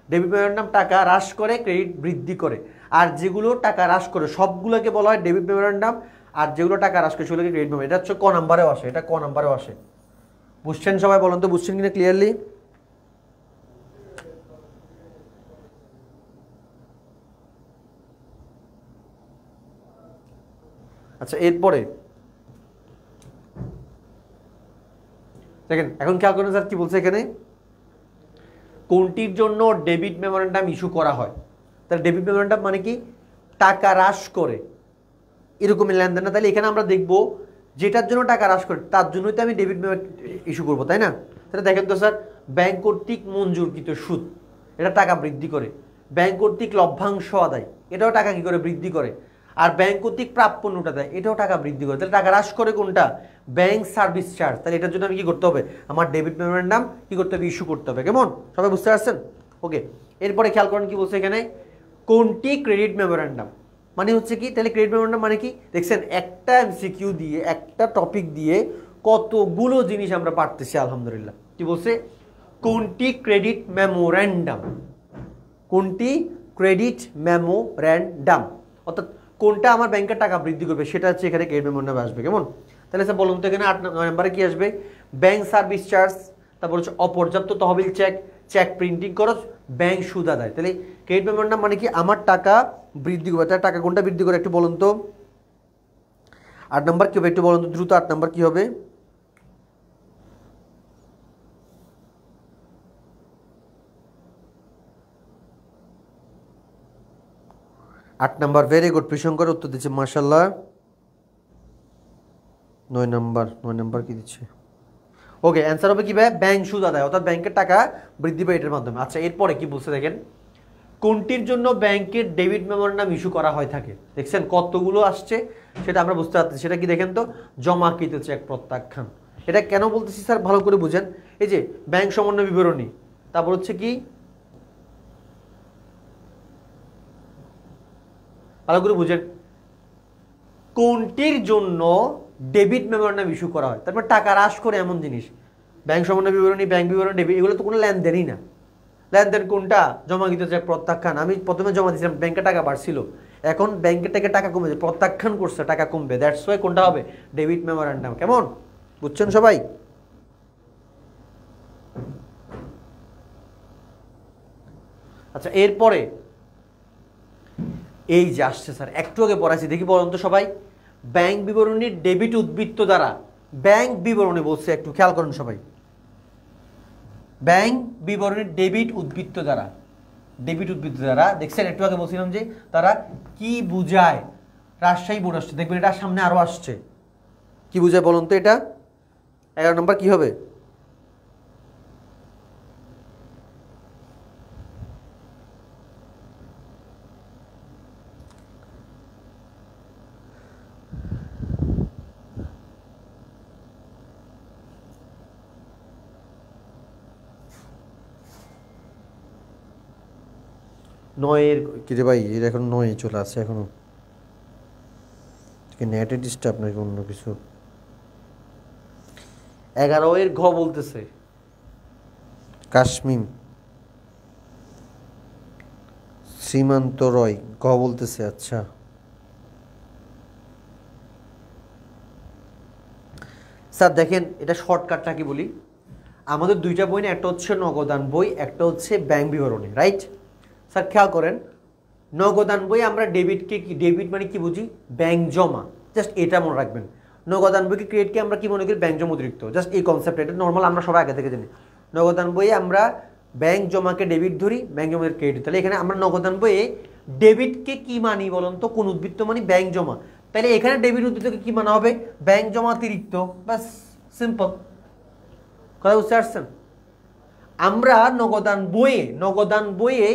ডেবিট মেমোরেন্ডাম টাকা হ্রাস করে, ক্রেডিট বৃদ্ধি করে। আর যেগুলো টাকা হ্রাস করে সবগুলোকে বলা হয় ডেবিট মেমোরেন্ডাম, আর যেগুলো টাকা হ্রাস করে সেগুলোকে ক্রেডিট মেমোরেন্ডাম। এটা হচ্ছে ক নাম্বারেও আসে, এটা ক নাম্বারেও আসে। বুঝছেন সবাই? বলুন তো বুঝছেন কিনা ক্লিয়ারলি? আচ্ছা, এরপরে দেখেন, এখন খেয়াল করেন স্যার কি বলছে এখানে, কোনটির জন্য ডেবিট মেমোরেন্ডাম ইস্যু করা হয়। তাহলে ডেবিট মেমোরেন্ডাম মানে কি? টাকা হ্রাস করে এরকমই লেনদেন না। তাহলে এখানে আমরা দেখব যেটার জন্য টাকা হ্রাস করে তার জন্যই তো আমি ডেবিট ইস্যু করবো, তাই না? তাহলে দেখেন তো স্যার, ব্যাংক কর্তৃক মঞ্জুরকৃত সুদ, এটা টাকা বৃদ্ধি করে। ব্যাংক কর্তৃক লভ্যাংশ আদায়, এটাও টাকা কি করে? বৃদ্ধি করে। আর ব্যাংক কর্তৃক প্রাপ্য নোটা দেয়, এটাও টাকা বৃদ্ধি করে। তাহলে টাকা হ্রাস করে কোনটা? Bank service charge. তাহলে এটার জন্য আমি কি করতে হবে? আমার ডেবিট মেমোরেন্ডাম কি করতে হবে? ইস্যু করতে হবে। কেমন? সবাই বুঝতে পারছেন? ওকে, এরপরে খেয়াল করেন কি বলছে এখানে, কোনটি ক্রেডিট মেমোরেন্ডাম মানে হচ্ছে কি? তাহলে ক্রেডিট মেমোরেন্ডাম মানে কি? দেখছেন, একটা এমসিকিউ দিয়ে, একটা টপিক দিয়ে কতগুলো জিনিস আমরা পারতেছি আলহামদুলিল্লাহ। কি বলছে? কোনটি ক্রেডিট মেমোরেন্ডাম, কোনটি ক্রেডিট মেমোরেন্ডাম, অর্থাৎ কোনটা আমার ব্যাংকের টাকা বৃদ্ধি করবে সেটা হচ্ছে এখানে ক্রেডিট মেমোরেন্ডাম আসবে। কেমন? তাহলে স্যার বলুন তো এখানে 8 নম্বরে কি আসবে? ব্যাংক সার্ভিস চার্জ, তারপর হচ্ছে অপর্যাপ্ত তহবিল চেক, চেক প্রিন্টিং খরচ, ব্যাংক সুদ আদায়। তাহলে ক্রেডিট মেমোরেন্ডাম মানে কি? আমার টাকা বৃদ্ধি করবে। তার টাকা কোনটা বৃদ্ধি করে একটু বলুন তো? 8 নম্বর কি হবে একটু বলুন তো দ্রুত? 8 নম্বর কি হবে? 8 নম্বর, ভেরি গুড। প্রিশঙ্কর উত্তর দিচ্ছে, মাশাআল্লাহ। 9 নম্বর, 9 নম্বর কি দিচ্ছে? ওকে, অ্যান্সার হবে কি ভাই? ব্যাংক সুদ আদায়, অর্থাৎ ব্যাংকের টাকা বৃদ্ধি পায় এটার মাধ্যমে। আচ্ছা, এরপরে কি বলছে দেখেন, কোনটির জন্য ব্যাংকের ডেবিট মেমোরেন্ডাম ইস্যু করা হয় থাকে। দেখছেন কতগুলো আসছে সেটা আমরা বুঝতে পারছি। সেটা কি দেখেন তো? জমাকৃত চেক প্রত্যাখ্যান। এটা কেন বলতেছি স্যার ভালো করে বুঝেন। এই যে ব্যাংক সমন্বয় বিবরণী, তারপর হচ্ছে কি, ভালো করে বুঝেন, কোনটির জন্য ডেবিট মেমোরেন্ডাম ইস্যু করা হয়, তারপর টাকা হ্রাস করে এমন জিনিস। ব্যাংক সমন্বয় বিবরণী, ব্যাংক বিবরণী, ডেবিট, এগুলো তো কোনো লেনদেনই না। লেনদেন কোনটা? জমাকৃত চেক প্রত্যাখ্যান। আমি প্রথমে জমা দিয়েছিলাম, ব্যাংকে টাকা বাড়ছিল, এখন ব্যাংকের থেকে টাকা কমেছে, প্রত্যাখ্যান করছে, টাকা কমবে, দ্যাটস ওয়াই কোনটা হবে? Debit memorandum. কেমন? বুঝছেন সবাই? আচ্ছা, এরপরে এই যে আসছে স্যার, একটু আগে পড়াইছি, দেখি বলুন তো সবাই, ব্যাংক বিবরণীর ডেবিট উদ্বৃত্ত দ্বারা, ব্যাংক বিবরণী বলছে, একটু খেয়াল করুন সবাই, ব্যাংক বিবরণীর ডেবিট উদ্বৃত্ত দ্বারা, ডেবিট উদ্বৃত্ত দ্বারা, দেখছেন একটু আগে বলছিলাম যে তারা কি বুঝায়। রাজশাহী বোর্ড আসছে, দেখবেন এটা সামনে আরো আসছে। কি বুঝায় বলুন তো? এটা 11 নম্বর কি হবে? নয়ের কি রে ভাই? এর এখন 9 চলে আসছে এখনো। নেটে ডিস্টার্ব নাকি অন্য কিছু? 11 এর ঘ বলতেছে কাশ্মীর, শ্রীমান্ত রয় ঘ বলতেছে। আচ্ছা, স্যার দেখেন এটা শর্টকাটটা কি বলি, আমাদের দুইটা বই না, একটা হচ্ছে নগদান বই, একটা হচ্ছে ব্যাংক বিবরণী, রাইট? স্যার খেয়াল করেন, নগদান বই আমরা ডেবিটকে কি, ডেবিট মানে কি বুঝি? ব্যাংক জমা, জাস্ট এটা মনে রাখবেন। নগদান বইকে ক্রেডিটকে আমরা কি মনে করি? ব্যাংক জমা অতিরিক্ত, জাস্ট এই কনসেপ্ট, এটা নর্মাল আমরা সবাই আগে থেকে জানি। নগদান বইয়ে আমরা ব্যাংক জমাকে ডেবিট ধরি, ব্যাংক জমাকে ক্রেডিট। তাহলে এখানে আমরা নগদান বইয়ে ডেবিটকে কি মানি বলুন তো? কোন উদ্বৃত্ত মানি? ব্যাংক জমা। তাহলে এখানে ডেবিট উদ্বৃত্তকে কি মানা হবে? ব্যাংক জমা অতিরিক্ত, বাস, সিম্পল। কথা বুঝতে পারছেন? আমরা নগদান বইয়ে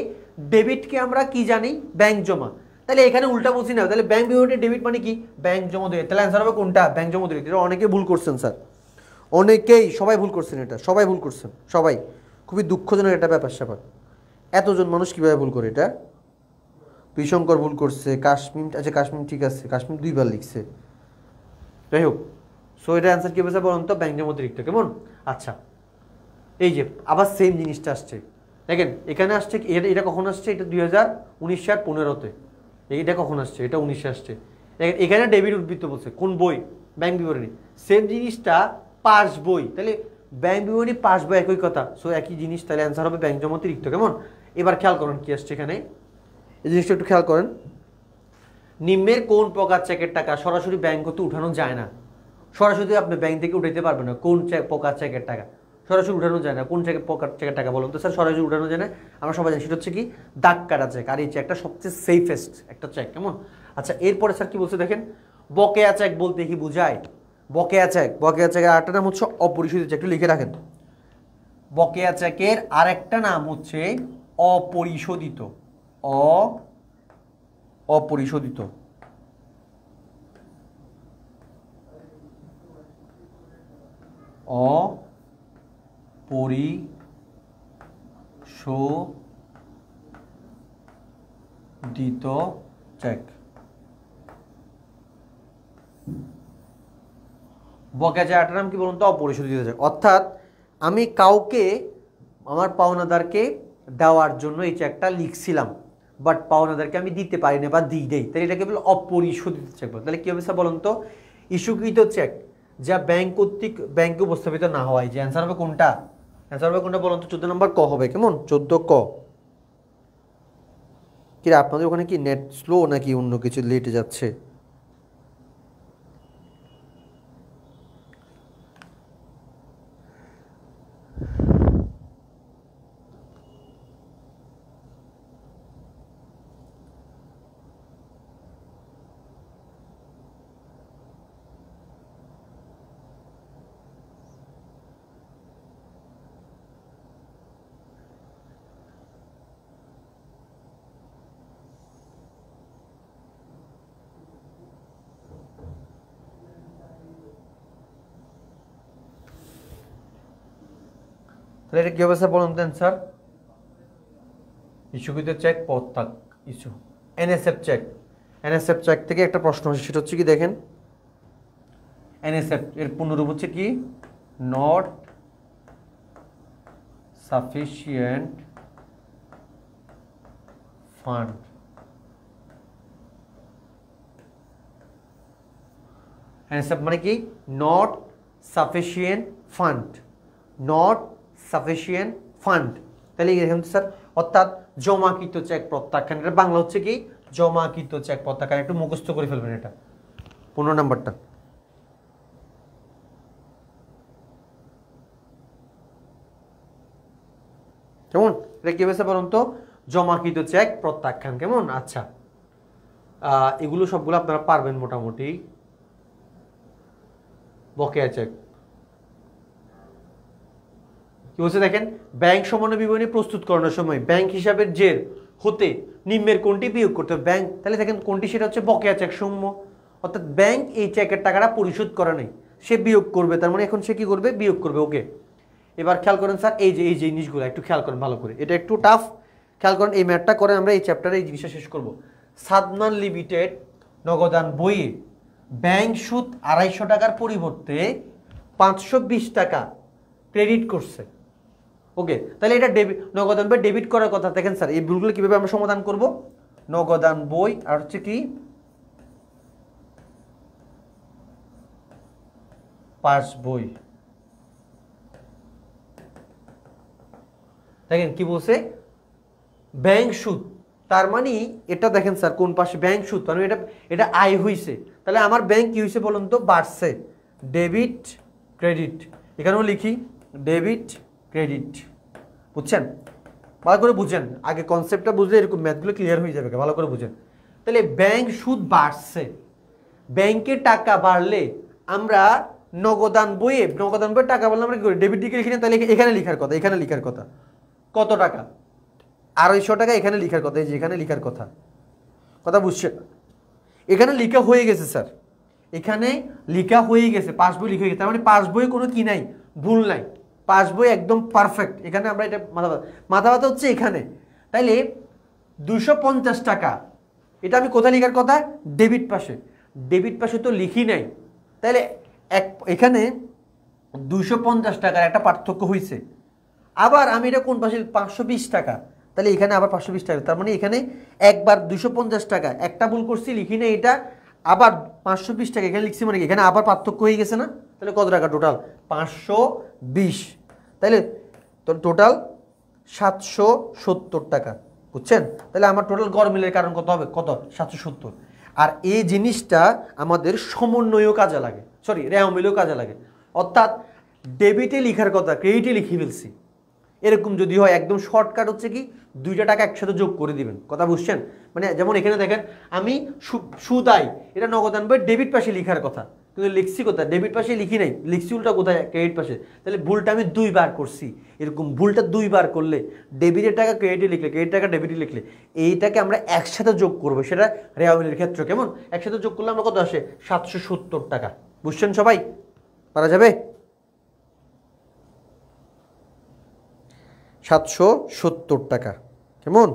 ডেবিটকে আমরা কি জানি? ব্যাংক জমা। তাহলে এখানে উল্টা বলছি না, তাহলে ব্যাংক বিবরণী ডেবিট মানে কি? ব্যাংক জমা দিয়ে। তাহলে অ্যান্সার হবে কোনটা? ব্যাংক জমা দিয়ে। এটা অনেকে ভুল করছেন স্যার, অনেকেই, সবাই ভুল করছেন, এটা সবাই ভুল করছেন, সবাই। খুবই দুঃখজনক এটা ব্যাপার স্যাপার, এতজন মানুষ কিভাবে ভুল করে এটা। বিশঙ্কর ভুল করছে, কাশ্মীর, আচ্ছা কাশ্মীর ঠিক আছে, কাশ্মীর 2 বার লিখছে, যাই হোক। সো এটা অ্যান্সার কি হবে বলুন তো? ব্যাংক জমা অতিরিক্ত। কেমন? আচ্ছা, এই যে আবার সেম জিনিসটা আসছে, দেখেন এখানে আসছে এটা কখন আসছে, এটা 2019 সাল 15-তে, এইটা কখন আসছে, এটা 19-এ আসছে। দেখেন এখানে ডেবিট উদ্বৃত্ত বলছে কোন বই, ব্যাংক বিবরণী। সেম জিনিসটা পাস বই, তাহলে ব্যাংক বিবরণী পাস বই একই কথা, সো একই জিনিস, তাহলে অ্যান্সার হবে ব্যাংক জমা অতিরিক্ত। কেমন? এবার খেয়াল করেন কি আসছে এখানে, এই জিনিসটা একটু খেয়াল করেন। নিম্নের কোন প্রকার চেকের টাকা সরাসরি ব্যাংক হতে উঠানো যায় না? সরাসরি আপনি ব্যাংক থেকে উঠাইতে পারবেন না। কোন প্রকার চেকের টাকা সরাসরি উঠানো যায় না? কোন প্রকার চেকের টাকা বলুন তো স্যার? সরাসরি উঠানো যায় না, আমরা সবাই জানি সেটা হচ্ছে কি দাগ কাটা চেক। আর এই চেকটা সবচেয়ে সেফেস্ট একটা চেক। কেমন? আচ্ছা, এরপরে স্যার কি বলছে দেখেন, বকেয়া চেক বলতে কি বোঝায়? বকেয়া চেকের আরেকটা নাম হচ্ছে অপরিশোধিত চেক। একটু লিখে রাখেন, বকেয়া চেকের আরেকটা নাম হচ্ছে অপরিশোধিত। অপরিশোধিত। অপরিশোধিত চেক। বকেয়া চেকের নাম কি বলুন তো? অপরিশোধিত চেক। অর্থাৎ আমি কাউকে আমার পাওনাদারকে দেওয়ার জন্য এই চেকটা লিখছিলাম, বাট পাওনাদারকে আমি দিতে পারি না বা দিই নেই, তাহলে এটাকে বলে অপরিশোধিত চেক। তাহলে কি হবে স্যার বলুন তো? ইস্যুকৃত চেক যা ব্যাংক কর্তৃক ব্যাংকে উপস্থাপিত না হওয়ায়, যে অ্যান্সার হবে কোনটা? অ্যান্সার হবে কোনটা বলুন তো? 14 নম্বর ক হবে। কেমন? 14 ক। কি আপনাদের ওখানে কি নেট স্লো নাকি অন্য কিছু লেটে যাচ্ছে? তাহলে এটা কি হবে স্যার বলুন তো অ্যান্সার? ইস্যুকৃত চেক প্রত্যাক ইস্যু এনএসএফ চেক। এনএসএফ চেক থেকে একটা প্রশ্ন হচ্ছে, সেটা হচ্ছে কি দেখেন, এনএসএফ এর পূর্ণরূপ হচ্ছে কি? Not sufficient fund. এনএসএফ মানে কি? Not sufficient fund. Not sufficient fund. তাহলে দেখুন স্যার, অর্থাৎ জমাকৃত চেক প্রত্যাখ্যান। এটা বাংলা হচ্ছে কি? জমাকৃত চেক প্রত্যাখ্যান। একটু মুখস্থ করে ফেলবেন এটা, 15 নাম্বারটা। কেমন? এটা কি হয়েছে বলুন তো? জমাকৃত চেক প্রত্যাখ্যান। কেমন? আচ্ছা, এগুলো সবগুলো আপনারা পারবেন মোটামুটি। বকেয়া চেক কি বলছে দেখেন, ব্যাংক সমন্বয় বিবরণী প্রস্তুত করানোর সময় ব্যাংক হিসাবের জের হতে নিম্নের কোনটি বিয়োগ করতে হবে? ব্যাংক, তাহলে দেখেন কোনটি, সেটা হচ্ছে বকেয়া চেক সমূহ। অর্থাৎ ব্যাংক এই চেকের টাকাটা পরিশোধ করা নেই, সে বিয়োগ করবে। তার মানে এখন সে কি করবে? বিয়োগ করবে। ওকে, এবার খেয়াল করেন স্যার, এই যে জিনিসগুলো একটু খেয়াল করেন ভালো করে, এটা একটু টাফ, খেয়াল করেন। এই ম্যাথটা করে আমরা এই চ্যাপ্টারে এই জিনিসটা শেষ করব। সাদমান লিমিটেড নগদান বইয়ে ব্যাংক সুদ 250 টাকার পরিবর্তে 520 টাকা ক্রেডিট করছে। ওকে, তাহলে এটা নগদান বই ডেবিট করার কথা। দেখেন স্যার, এই ভুলগুলো কিভাবে আমরা সমাধান করব? নগদান বই আর হচ্ছে কি পাস বই। দেখেন কি বলছে, ব্যাংক সুদ, তার মানে এটা দেখেন স্যার কোন পাশে ব্যাংক সুদ, মানে এটা আয় হইছে, তাহলে আমার ব্যাংক কি হইছে বলুন তো? বাড়ছে। ডেবিট ক্রেডিট, এখানেও লিখি ডেবিট ক্রেডিট। বুঝছেন? ভালো করে বুঝেন, আগে কনসেপ্টটা বুঝলে এরকম ম্যাথগুলো ক্লিয়ার হয়ে যাবে। ভালো করে বুঝেন। তাহলে ব্যাংক সুদ বাড়ছে, ব্যাংকে টাকা বাড়লে আমরা নগদান বইয়ে টাকা বললে আমরা কি করি? ডেবিট দিকে লিখি না? তাহলে এখানে লিখার কথা, এখানে লিখার কথা কত টাকা? 250 টাকা এখানে লিখার কথা, এই যে এখানে লিখার কথা। কথা বুঝছেন? এখানে লিখা হয়ে গেছে স্যার, এখানে লিখা হয়ে গেছে, পাস বই লিখে গেছে। তার মানে পাস বই কোনো কি নাই, ভুল নাই, পাস বই একদম পারফেক্ট। এখানে আমরা এটা মাথা ব্যথা হচ্ছে এখানে। তাইলে 250 টাকা, এটা আমি কোথায় লিখার কথা? ডেবিট পাশে। ডেবিট পাশে তো লিখি নাই, তাহলে এখানে 250 টাকার একটা পার্থক্য হয়েছে। আবার আমি এটা কোন পাশে 520 টাকা, তাহলে এখানে আবার 520 টাকা, তার মানে এখানে একবার 250 টাকা, একটা ভুল করছি লিখি না এটা, আবার 520 টাকা এখানে লিখছি, মানে এখানে আবার পার্থক্য হয়ে গেছে না? তাহলে কত টাকা টোটাল? 520, তাহলে টোটাল 770 টাকা, বুঝছেন? তাহলে আমার টোটাল গড় মিলের কারণ কত হবে? কত? 770। আর এই জিনিসটা আমাদের সমন্বয়েও কাজে লাগে, সরি রেওয়া মিলেও কাজে লাগে। অর্থাৎ ডেবিটে লিখার কথা ক্রেডিটে লিখে ফেলছি, এরকম যদি হয় একদম শর্টকাট হচ্ছে কি দুইটা টাকা একসাথে যোগ করে দিবেন, কথা বুঝছেন? মানে যেমন এখানে দেখেন আমি সুদ আয় এটা নগদ আনবে ডেবিট পাশে লিখার কথা, কিন্তু লিখছি কোথায়? ডেবিট পাশে লিখি নাই, লিখছি উল্টা কোথায়? ক্রেডিট পাশে। তাহলে ভুলটা আমি দুইবার করছি। এরকম ভুলটা দুইবার করলে ডেবিটের টাকা ক্রেডিটে লিখলে, ক্রেডিট টাকা ডেবিটে লিখলে, এইটাকে আমরা একসাথে যোগ করবো, সেটা রেওয়া মিলের ক্ষেত্রে কেমন? একসাথে যোগ করলে আমরা কত আসে? 770 টাকা। বুঝছেন সবাই? পারা যাবে? 770 টাকা, কেমন?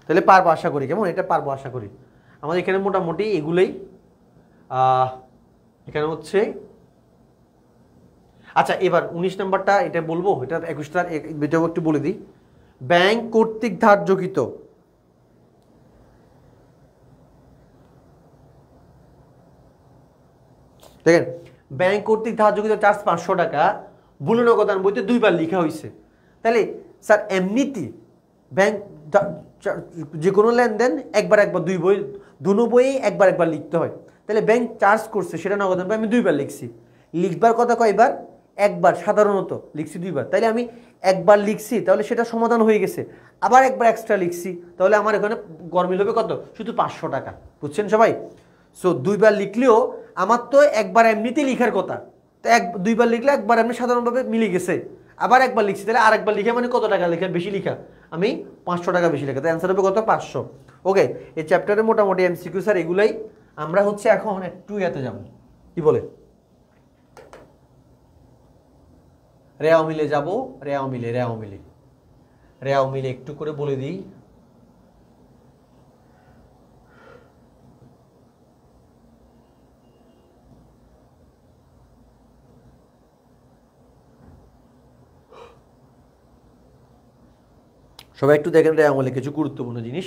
তাহলে পারবো আশা করি, কেমন? এটা পারবো আশা করি। আমাদের এখানে মোটামুটি এগুলোই এখানে হচ্ছে। আচ্ছা এবার 19 নাম্বারটা এটা বলবো, এটা 21টার এটাও একটু বলে দিই। ব্যাংক কর্তৃক ধার্যকৃত দেখেন, ব্যাংক কর্তৃক ধার্যকৃত চার্জ 500 টাকা ভুল নগদান বইতে দুইবার লেখা হয়েছে। তাহলে স্যার এমনিতে ব্যাংক যে কোনো লেনদেন একবার দুই বই দুনো বইয়ে একবার লিখতে হয়। তাহলে ব্যাংক চার্জ করছে সেটা নগদান বই আমি দুইবার লিখছি। লিখবার কথা কয়বার? একবার, সাধারণত লিখছি দুইবার। তাহলে আমি একবার লিখছি, তাহলে সেটা সমাধান হয়ে গেছে। আবার একবার এক্সট্রা লিখছি, তাহলে আমার এখানে গড় মিল হবে কত? শুধু 500 টাকা। বুঝছেন সবাই? সো দুইবার লিখলেও আমার তো একবার এমনিতেই লিখার কথা, তো দুইবার লিখলে একবার এমনি সাধারণভাবে মিলে গেছে। আবার একবার লিখছি, তাহলে আরেকবার লিখে মানে কত টাকা লেখা? বেশি লিখা, আমি 500 টাকা বেশি লেখা। তো অ্যান্সার হবে কত? 500। ওকে, এই চ্যাপ্টারে মোটামুটি এমসিকিউ স্যার এগুলাই। আমরা হচ্ছে এখন একটু ইয়াতে যাব, কি বলে রেওয়া মিলে যাব। রেওয়া মিলে একটু করে বলে দিই। সবাই একটু দেখেন রেওয়া মিলে কিছু গুরুত্বপূর্ণ জিনিস।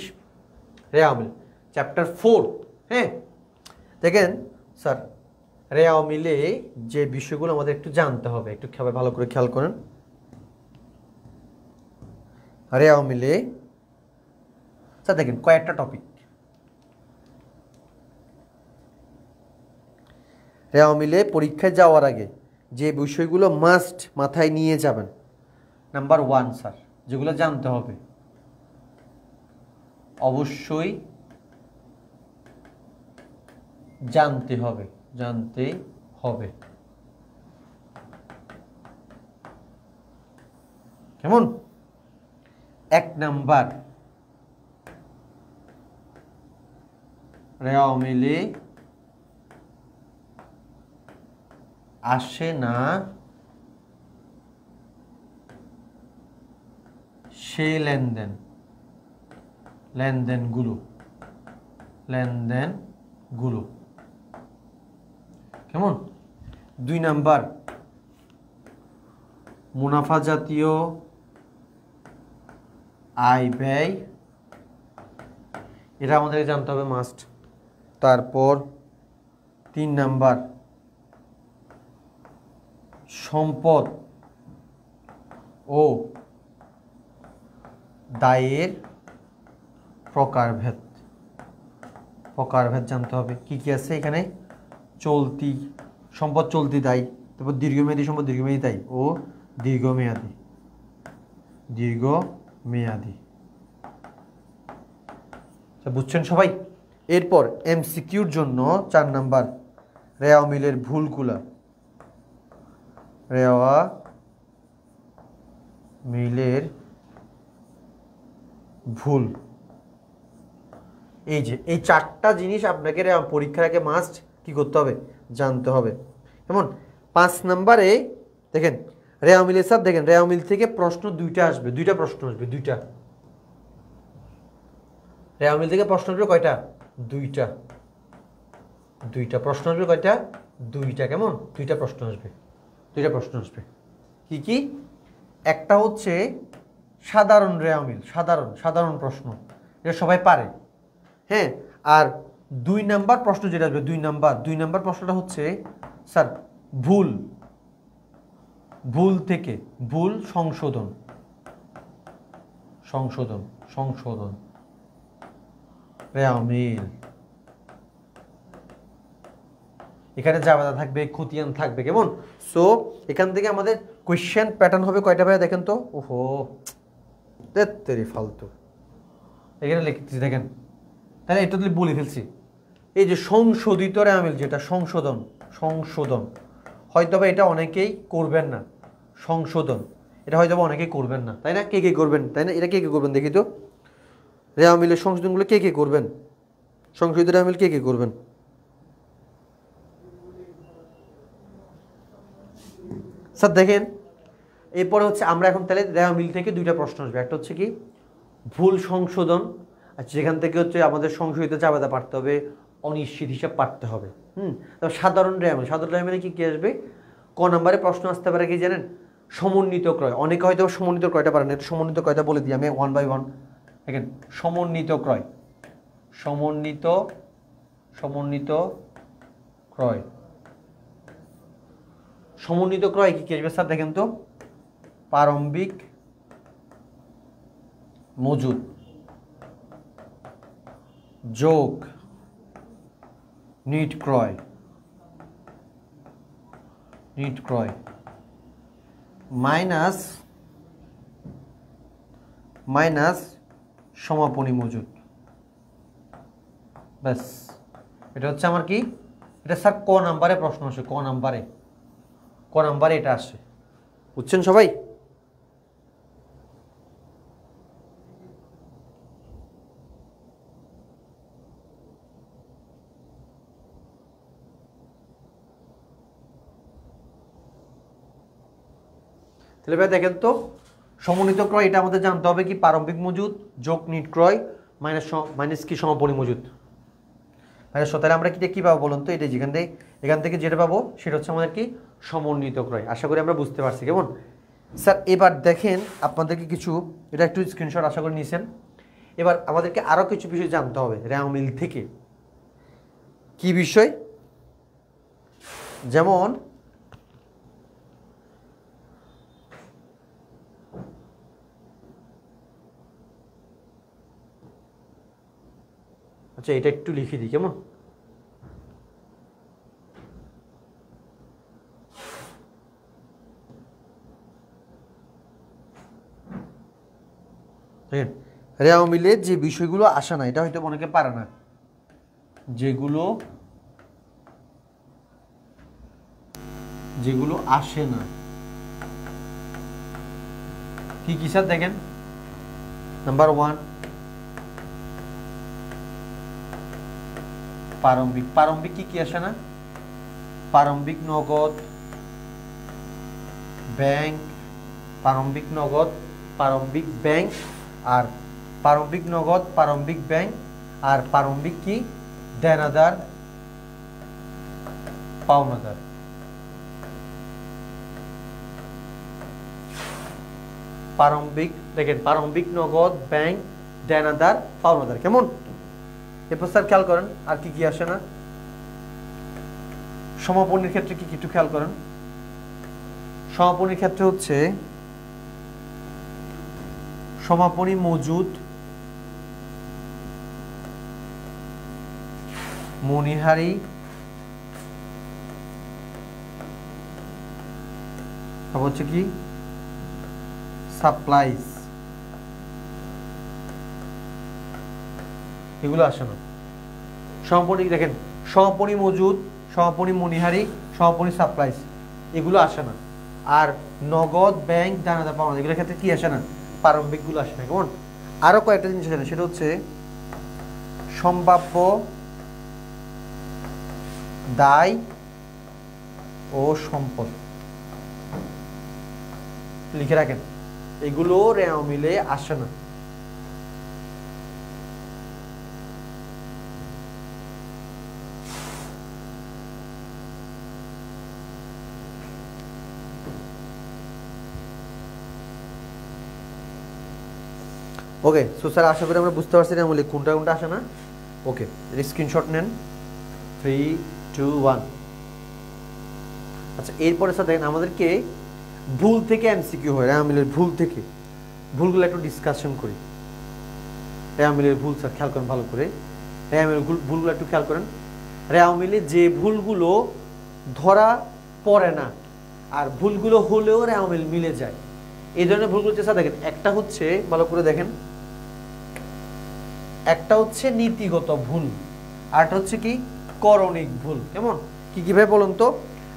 রেওয়া মিল চ্যাপ্টার 4, হ্যাঁ দেখেন স্যার, রেওয়া মিলে যে বিষয়গুলো আমাদের একটু জানতে হবে, একটু ভালো করে খেয়াল করেন। রেওয়া মিলে স্যার দেখেন কয়েকটা টপিক। রেওয়া মিলে পরীক্ষায় যাওয়ার আগে যে বিষয়গুলো মাস্ট মাথায় নিয়ে যাবেন, নাম্বার 1 স্যার যেগুলো জানতে হবে, অবশ্যই জানতে হবে কেমন? 1 নাম্বার, রেওয়া মিলে আসে না সে লেনদেনগুলো কেমন? 2 নাম্বার, মুনাফা জাতীয় আয় ব্যয়, এটা আমাদের জানতে হবে মাস্ট। তারপর 3 নাম্বার, সম্পদ ও দায়ের প্রকারভেদ জানতে হবে। কি কি আছে এখানে? চলতি সম্পদ, চলতি দায়, তারপর দীর্ঘমেয়াদী সম্পদ, দীর্ঘমেয়াদী দায় ও দীর্ঘমেয়াদী। বুঝছেন সবাই? এরপর এমসিকিউর জন্য 4 নাম্বার, রেওয়া মিলের ভুলগুলা, রেওয়া মিলের ভুল। এই যে এই 4টা জিনিস আপনাকে পরীক্ষার আগে মাস্ট কি করতে হবে? জানতে হবে। কেমন? 5 নাম্বারে দেখেন রেওয়া মিলে স্যার দেখেন রেওয়া মিল থেকে প্রশ্ন 2টা আসবে, 2টা প্রশ্ন আসবে, 2টা। রেওয়া মিল থেকে প্রশ্ন আসবে কয়টা? 2টা প্রশ্ন আসবে। কয়টা? 2টা। কেমন? 2টা প্রশ্ন আসবে। কি কি? একটা হচ্ছে সাধারণ রেওয়া মিল, সাধারণ প্রশ্ন, এটা সবাই পারে। হ্যাঁ, আর 2 নাম্বার প্রশ্ন যেটা আসবে, 2 নাম্বার প্রশ্নটা হচ্ছে স্যার ভুল থেকে ভুল সংশোধন রেওয়া মিল। এখানে জাবেদা থাকবে, খতিয়ান থাকবে, কেমন? সো এখান থেকে আমাদের কোয়েশ্চেন প্যাটার্ন হবে কয়টা ভাইয়া দেখেন তো। ওহো তেরি ফালতু, এখানে লিখতেছি দেখেন, তাহলে এটা তো বলে ফেলছি। এই যে সংশোধিত রেওয়া মিল, যেটা সংশোধন হয়তো বা এটা অনেকেই করবেন না, সংশোধন এটা হয়তো বা অনেকেই করবেন না, তাই না? কে কে করবেন, তাই না? এটা কে কে করবেন দেখি তো, রেওয়া মিলের সংশোধনগুলো কে কে করবেন, সংশোধিত রেওয়া মিল কে কে করবেন? স্যার দেখেন, এরপরে হচ্ছে আমরা এখন তাহলে রেওয়া মিল থেকে 2টা প্রশ্ন আসবে। একটা হচ্ছে কি ভুল সংশোধন, আর যেখান থেকে হচ্ছে আমাদের সংশোধিত জাবেদা পারতে হবে, অনিশ্চিত হিসাব পারতে হবে। তারপর সাধারণ রেওয়া মিলে কি কি আসবে? ক নম্বরে প্রশ্ন আসতে পারে কি জানেন? সমন্বিত ক্রয়। অনেকে হয়তো সমন্বিত ক্রয়টা পারেন, একটু সমন্বিত ক্রয়টা বলে দিই আমি 1 বাই 1। দেখেন সমন্বিত ক্রয়, সমন্বিত ক্রয়, সমন্বিত ক্রয় কি কি আসবে স্যার দেখেন তো? প্রারম্ভিক মজুদ যোগ নিট ক্রয় মাইনাস সমাপনী মজুদ। ব্যাস, এটা হচ্ছে আমার কি, এটা স্যার ক নাম্বারে প্রশ্ন আসে, ক নাম্বারে এটা আসে, বুঝছেন সবাই? তাহলে ভাই দেখেন তো, সমন্বিত ক্রয় এটা আমাদের জানতে হবে কি, প্রারম্ভিক মজুদ যোগ নিট ক্রয় মাইনাস কি সমাপনী মজুদ। তাহলে আমরা কি পাবো বলুন তো? এটা এখান থেকে যেটা পাবো সেটা হচ্ছে আমাদের কি সমন্বিত ক্রয়। আশা করি আমরা বুঝতে পারছি, কেমন? স্যার এবার দেখেন আপনাদেরকে কিছু, এটা একটু স্ক্রিনশট আশা করি নিয়েছেন। এবার আমাদেরকে আরও কিছু বিষয় জানতে হবে রেওয়া মিল থেকে। কি বিষয়? যেমন আচ্ছা, এটা একটু লিখে দিই, কেমন? রেওয়া মিলে যে বিষয়গুলো আসে না, এটা হয়তো অনেকে পারে না, যেগুলো আসে না কি কি স্যার দেখেন। নাম্বার 1 প্রারম্ভিক কি কি আসে না? প্রারম্ভিক নগদ ব্যাংক, প্রারম্ভিক ব্যাংক, আর প্রারম্ভিক নগদ, প্রারম্ভিক ব্যাংক, আর প্রারম্ভিক কি দেনাদার পাওনাদার। প্রারম্ভিক দেখেন, প্রারম্ভিক নগদ ব্যাংক দেনাদার পাওনাদার, কেমন? এরপর স্যার খেয়াল করেন আর কি কি আসে না। সমাপনীর ক্ষেত্রে কি একটু খেয়াল করেন। সমাপনীর ক্ষেত্রে হচ্ছে সমাপনী মজুদ, মণিহারি, তারপর হচ্ছে কি সাপ্লাইজ, এগুলো আসে না। সমাপনী দেখেন, সমাপনী মজুদ, সমাপনী মণিহারি, সমাপনী সাপ্লাইজ, এগুলো আসে না। আর নগদ ব্যাংক দানাদার পাওনা, এগুলোর ক্ষেত্রে কি আসে না? প্রারম্ভিকগুলো আসে না, কেমন? আরো কয়েকটা জিনিস আসে না, সেটা হচ্ছে সম্ভাব্য দায় ও সম্পদ, লিখে রাখেন, এগুলো রেওয়া মিলে আসে না। ওকে, সো স্যার আশা করি আমরা বুঝতে পারছি রেয়ামিলে কোনটা কোনটা আসে না। ওকে, স্ক্রিনশট নেন। 3, 2, 1। আচ্ছা, এরপরে স্যার দেখেন আমাদেরকে ভুল থেকে এমসিকিউ হয়, রেয়ামিলের ভুল থেকে। ভুলগুলো একটু ডিসকাশন করি। রেয়ামিলের ভুল স্যার খেয়াল করেন ভালো করে, রেয়ামিলের ভুলগুলো একটু খেয়াল করেন। রেয়ামিলে যে ভুলগুলো ধরা পড়ে না আর ভুলগুলো হলেও রেয়ামিল মিলে যায়, এই ধরনের ভুলগুলো স্যার দেখেন, একটা হচ্ছে ভালো করে দেখেন, একটা হচ্ছে নীতিগত ভুল, আরটা হচ্ছে কি করণিক ভুল। কেমন কি কিভাবে বলুন তো?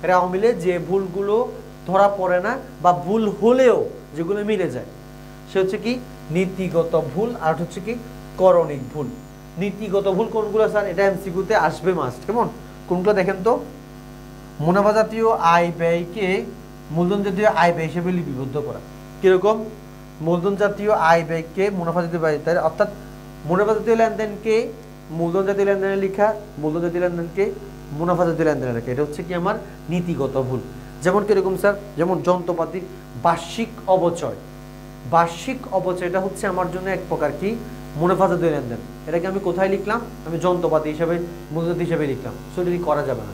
রেয়ামিলে যে ভুলগুলো ধরা পড়ে না বা ভুল হলেও যেগুলো মিলে যায়, সে হচ্ছে কি নীতিগত ভুল, আর হচ্ছে কি করণিক ভুল। নীতিগত ভুল কোনগুলো স্যার? এটা এমসিকিউতে আসবে মাস্ট। কেমন কোনগুলো দেখেন তো? মুনাফা জাতীয় আয় ব্যয়কে মূলধন জাতীয় আয় ব্যয় হিসেবে লিপিবদ্ধ করা। কিরকম? মূলধন জাতীয় আয় ব্যয়কে মুনাফা জাতীয় ব্যয়, অর্থাৎ মুনাফা জাতীয় লেনদেনকে মূলধন জাতীয় লেনদেনে লেখা, মূলধন জাতীয় লেনদেনকে মুনাফা জাতীয় লেনদেনে লেখা, এটা হচ্ছে কি আমার নীতিগত ভুল। যেমন কিরকম স্যার? যেমন যন্ত্রপাতির বার্ষিক অপচয়। বার্ষিক অপচয়টা হচ্ছে আমার জন্য এক প্রকার কি মুনাফা জাতীয় লেনদেন। এটাকে আমি কোথায় লিখলাম? আমি যন্ত্রপাতি হিসাবে, মূলধন হিসাবে লিখলাম। সো এটি করা যাবে না।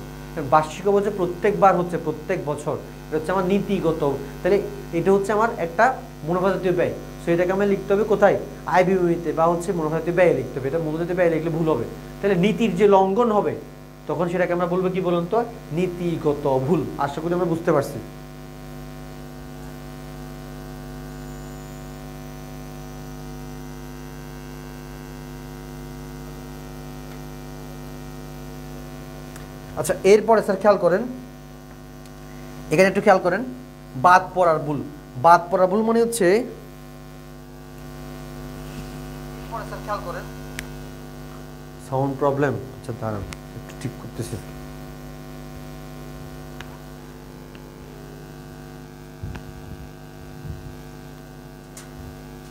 বার্ষিক অপচয় প্রত্যেকবার হচ্ছে, প্রত্যেক বছর, এটা হচ্ছে আমার নীতিগত। তাহলে এটা হচ্ছে আমার একটা মুনাফা জাতীয় ব্যয়। সো এটাকে আমার লিখতে হবে কোথায়? আয় বিবরণীতে বা হচ্ছে মুনাফা জাতীয় ব্যয় লিখতে হবে। এটা মূলধন জাতীয় ব্যয় লিখলে ভুল হবে। তাহলে নীতির যে লঙ্ঘন হবে তখন সেটাকে আমরা বলবো কি বলুন তো? নীতিগত ভুল। আশা করি আমরা বুঝতে পারছি। আচ্ছা, এরপরে স্যার খেয়াল করেন, এখানে একটু খেয়াল করেন, বাদ পড়ার ভুল। বাদ পড়ার ভুল মানে হচ্ছে, স্যার খেয়াল করেন, সাউন্ড প্রবলেম। আচ্ছা দাঁড়ান, একটু ঠিক করতেছি।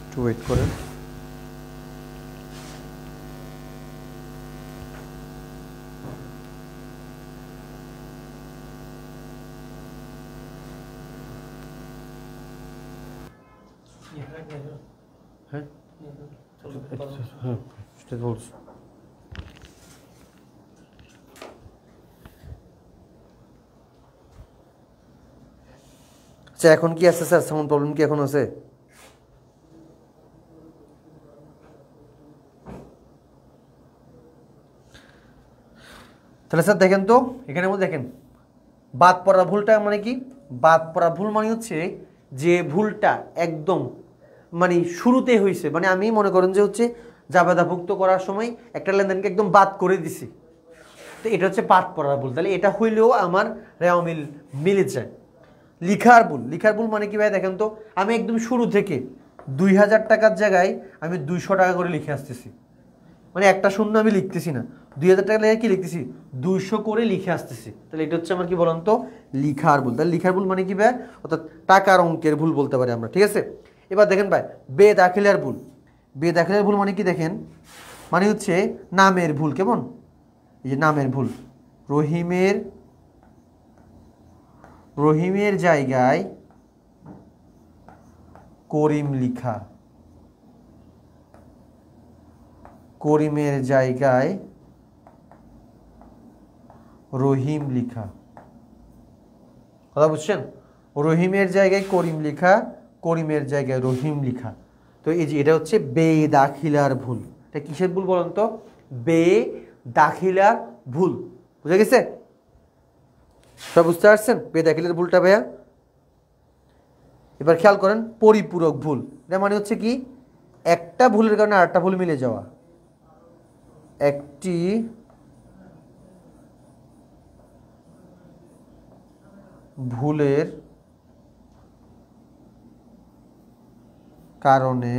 একটু ওয়েট করেন। হ্যাঁ হ্যাঁ, সেটা বলছি। আচ্ছা, এখন কি আছে স্যার? সাউন্ড প্রবলেম কি এখন আছে? তাহলে স্যার দেখেন তো, এখানের মধ্যে দেখেন বাদ পড়া ভুলটা মানে কি? বাদ পড়া ভুল মানে হচ্ছে যে ভুলটা একদম মানে শুরুতে হয়েছে, মানে আমি মনে করেন যে হচ্ছে জাবেদাভুক্ত করার সময় একটা লেনদেনকে একদম বাদ করে দিছি, তো এটা হচ্ছে বাদ পড়া ভুল। তাহলে এটা হইলেও আমার রেওয়ামিল মিলে যায়। লিখার ভুল। লিখার ভুল মানে কি ভাই? দেখেন তো, আমি একদম শুরু থেকে 2000 টাকার জায়গায় আমি 200 টাকা করে লিখে আসতেছি, মানে একটা শূন্য আমি লিখতেছি না, 2000 টাকা লেগে কি লিখতেছি? 200 করে লিখে আসতেছি। তাহলে এটা হচ্ছে আমার কি বলুন তো? লিখার ভুল। তাহলে লিখার ভুল মানে কি ভাই? অর্থাৎ টাকার অঙ্কের ভুল বলতে পারি আমরা। ঠিক আছে, এবার দেখেন ভাই, বেদাখিলার ভুল। বেদাখিলার ভুল মানে কি দেখেন? মানে হচ্ছে নামের ভুল। কেমন? এই যে নামের ভুল, রহিমের জায়গায় করিম লিখা, করিমের জায়গায় রহিম লিখা। কথা বুঝছেন? রহিমের জায়গায় করিম লিখা, করিমের জায়গায় রহিম লিখা। তো এই যে এটা হচ্ছে বেদাখিলার ভুল। এটা কিসের ভুল বলেন তো? বেদাখিলার ভুল। বুঝে গেছে? সব বুঝতে পারছেন বেদাখিলার ভুলটা ভাইয়া? এবার খেয়াল করেন পরিপূরক ভুল। এটা মানে হচ্ছে কি একটা ভুলের কারণে আরেকটা ভুল মিলে যাওয়া। একটি ভুলের কারণে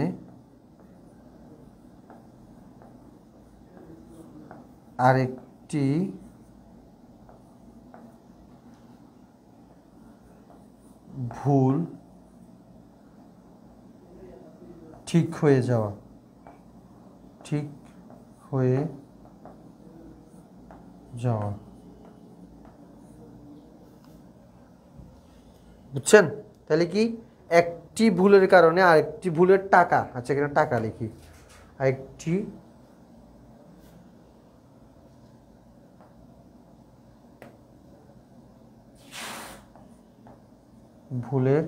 আরেকটি ভুল ঠিক হয়ে যাওয়া। ঠিক হয়ে যাওয়া। বুঝছেন? তাহলে কি একটি ভুলের কারণে আরেকটি ভুলের টাকা, আচ্ছা এখানে টাকা লিখি, আরেকটি ভুলের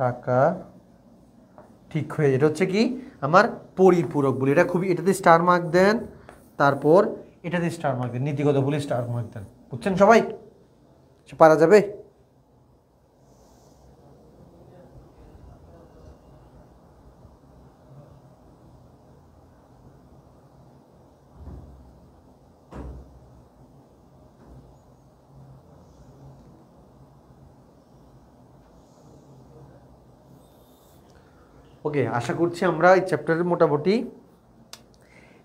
টাকা ঠিক হয়ে, এটা হচ্ছে কি আমার পরিপূরক ভুল। এটা খুবই, এটাতে স্টার মার্ক দেন, তারপর এটাতে স্টার মার্ক দেন, নীতিগত ভুলে স্টার মার্ক দেন, বুঝছেন সবাই? পারা যাবে? ওকে, আশা করছি আমরা এই চ্যাপ্টারের মোটামুটি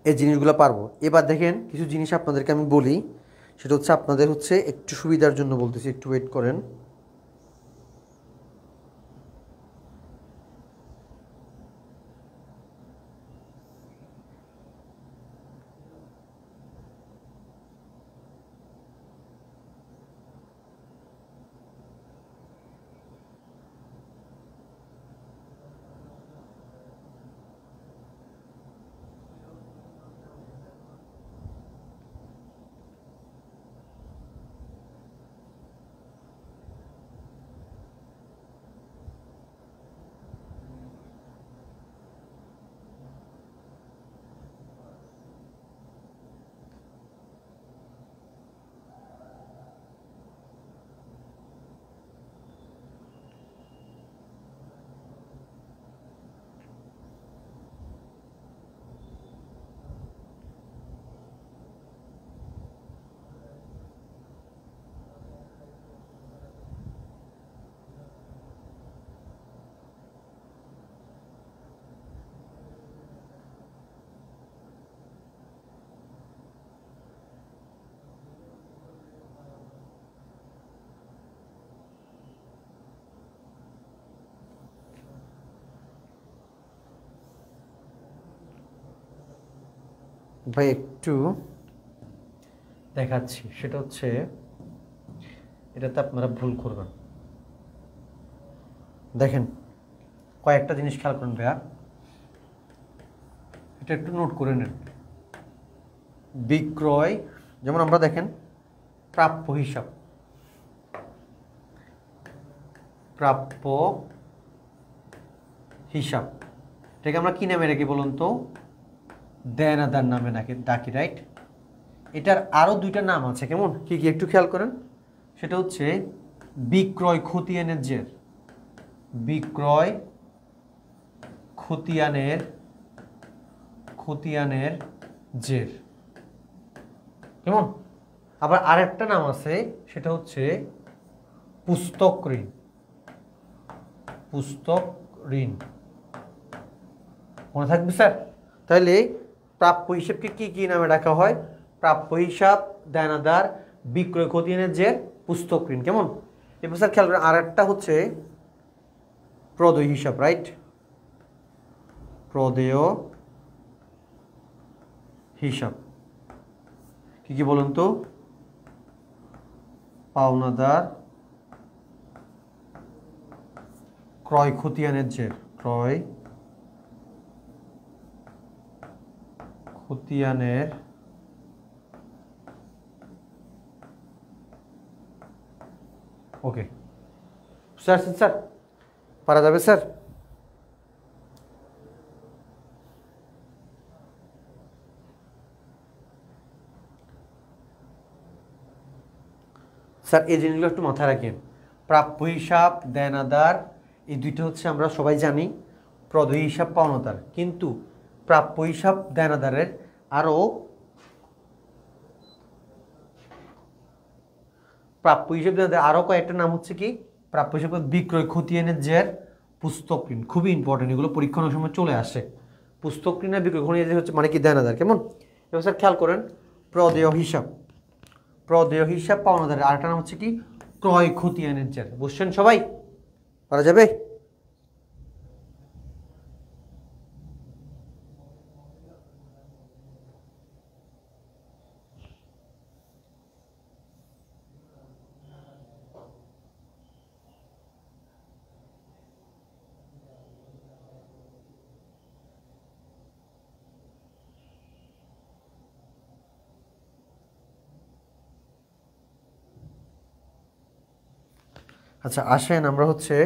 এই জিনিসগুলো পারবো। এবার দেখেন কিছু জিনিস আপনাদেরকে আমি বলি, সেটা হচ্ছে আপনাদের হচ্ছে একটু সুবিধার জন্য বলতেছি, একটু ওয়েট করেন। ভাই একটু দেখাচ্ছি, সেটা হচ্ছে এটাতে আপনারা ভুল করবেন। দেখেন কয়েকটা জিনিস খেয়াল করুন ভাইয়া, এটা একটু নোট করে নেন। বিক্রয়, যেমন আমরা দেখেন প্রাপ্য হিসাব, প্রাপ্য হিসাব, এটাকে আমরা কি নামে রাখি বলুন তো? দেনাদার নামে ডাকি, রাইট? এটার আরও দুইটা নাম আছে, কেমন কি কি একটু খেয়াল করেন। সেটা হচ্ছে বিক্রয় খতিয়ানের জের, বিক্রয় খতিয়ানের জের, কেমন? আবার আরেকটা নাম আছে, সেটা হচ্ছে পুস্তক ঋণ, পুস্তক ঋণ, মনে থাকবে স্যার? তাহলে প্রাপ্য হিসাবকে কি কি নামে ডাকা হয়? প্রাপ্য হিসাব, দেনাদার, বিক্রয় খতিয়ানের জের, পুস্তক ঋণ, কেমন? এবার স্যার খেয়াল করেন আরেকটা হচ্ছে প্রদেয় হিসাব, রাইট? প্রদেয় হিসাব কি কি বলুন তো? পাওনাদার, ক্রয় খতিয়ানের জের, ক্রয় খতিয়ানের ওকে স্যার, স্যার পারা যাবে স্যার? স্যার এই জিনিসগুলো একটু মাথায় রাখেন। প্রাপ্য হিসাব, দেনাদার, এই দুইটা হচ্ছে আমরা সবাই জানি প্রদেয় হিসাব, পাওনাদার। কিন্তু প্রাপ্য হিসাব, দেনাদারের আরও প্রাপ্য হিসাব, দেনাদার আরও কয়েকটা নাম হচ্ছে কি? প্রাপ্য হিসাব, বিক্রয় খতিয়ানের জের, পুস্তক ঋণ, খুবই ইম্পর্টেন্ট, এগুলো পরীক্ষার সময় চলে আসে। পুস্তক ঋণ আর বিক্রয় খতিয়ানের হচ্ছে মানে কি? দেনাদার, কেমন? এবার স্যার খেয়াল করেন প্রদেয় হিসাব, প্রদেয় হিসাব পাওনাদারের আরেকটা নাম হচ্ছে কি? ক্রয় খতিয়ানের জের, বুঝছেন সবাই? পারা যাবে? আচ্ছা আসেন আমরা হচ্ছে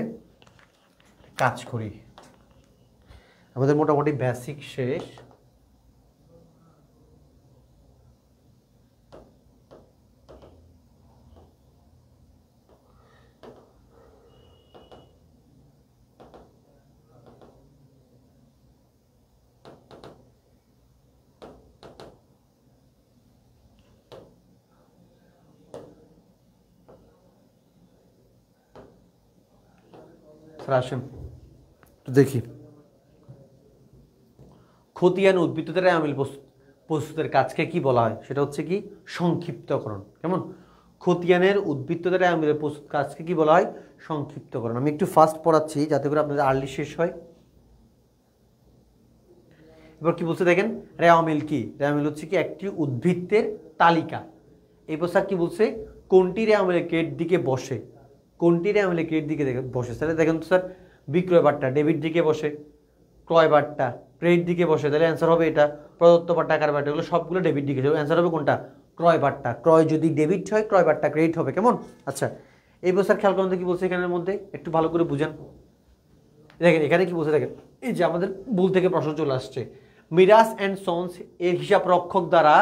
কাজ করি, আমাদের মোটামুটি বেসিক শেষ। আসেন দেখি খতিয়ান উদ্ভিদ দ্বারা অ্যামিল প্রস্তুতের কাজকে কি বলা হয়, সেটা হচ্ছে কি সংক্ষিপ্তকরণ। কেমন? খতিয়ানের উদ্ভিদ দ্বারা অ্যামিলের প্রস্তুত কাজকে কি বলা হয়, সংক্ষিপ্তকরণ। আমি একটু ফাস্ট পড়াচ্ছি যাতে করে আপনাদের আর্লি শেষ হয়। এবার কি বলছে দেখেন, রেওয়ামিল কি? রেওয়ামিল হচ্ছে কি একটি উদ্ভিদের তালিকা। এবার স্যার কি বলছে, কোনটি রেওয়ামিলের কেট দিকে বসে, কোনটি রেওয়ামিলের কেট দিকে বসে। তাহলে দেখেন তো স্যার, বিক্রয় বার্তা ডেবিট দিকে বসে, ক্রয় বার্তা ক্রেডিট দিকে বসে, তাহলে অ্যান্সার হবে এটা। প্রদত্ত বা টাকার বার্তা এগুলো সবগুলো ডেবিট দিকে যাবে, অ্যান্সার হবে কোনটা, ক্রয় বার্তা। ক্রয় যদি ডেবিট হয়, ক্রয় বার্তা ক্রেডিট হবে। কেমন? আচ্ছা এই বছর খেয়াল করতে কি বলছে এখানের মধ্যে, একটু ভালো করে বুঝেন। দেখেন এখানে কি বলছে, দেখেন এই যে আমাদের ভুল থেকে প্রশ্ন চলে আসছে, মিরাস অ্যান্ড সন্স এর হিসাব রক্ষক দ্বারা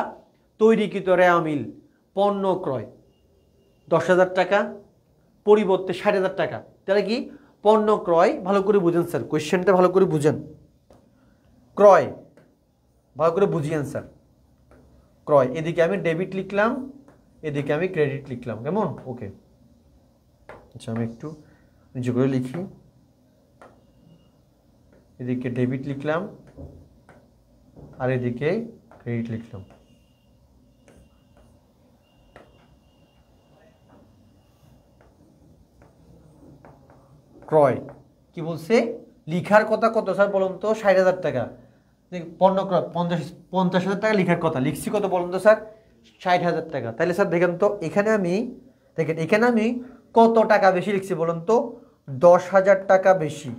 তৈরিকৃত রেওয়ামিল পণ্য ক্রয় 10,000 টাকা পরিবর্তে 60,000 টাকা। তাহলে কি পণ্য ক্রয়, ভালো করে বুঝেন স্যার, কোয়েশ্চেনটা ভালো করে বুঝেন। ক্রয় ভালো করে বুঝিয়েন স্যার, ক্রয় এদিকে আমি ডেবিট লিখলাম, এদিকে আমি ক্রেডিট লিখলাম। কেমন? ওকে। আচ্ছা আমি একটু নিচে করে লিখি, এদিকে ডেবিট লিখলাম আর এদিকে ক্রেডিট লিখলাম। ক্রয় কি বলছে, লিখার কথা কত স্যার বলুন তো, 60,000 টাকা। পণ্য ক্রয় 50,000 টাকা লিখার কথা, লিখছি কত বলুন তো স্যার, 60,000 টাকা। তাহলে স্যার দেখেন তো এখানে আমি, দেখেন এখানে আমি কত টাকা বেশি লিখছি বলুন তো, 10,000 টাকা বেশি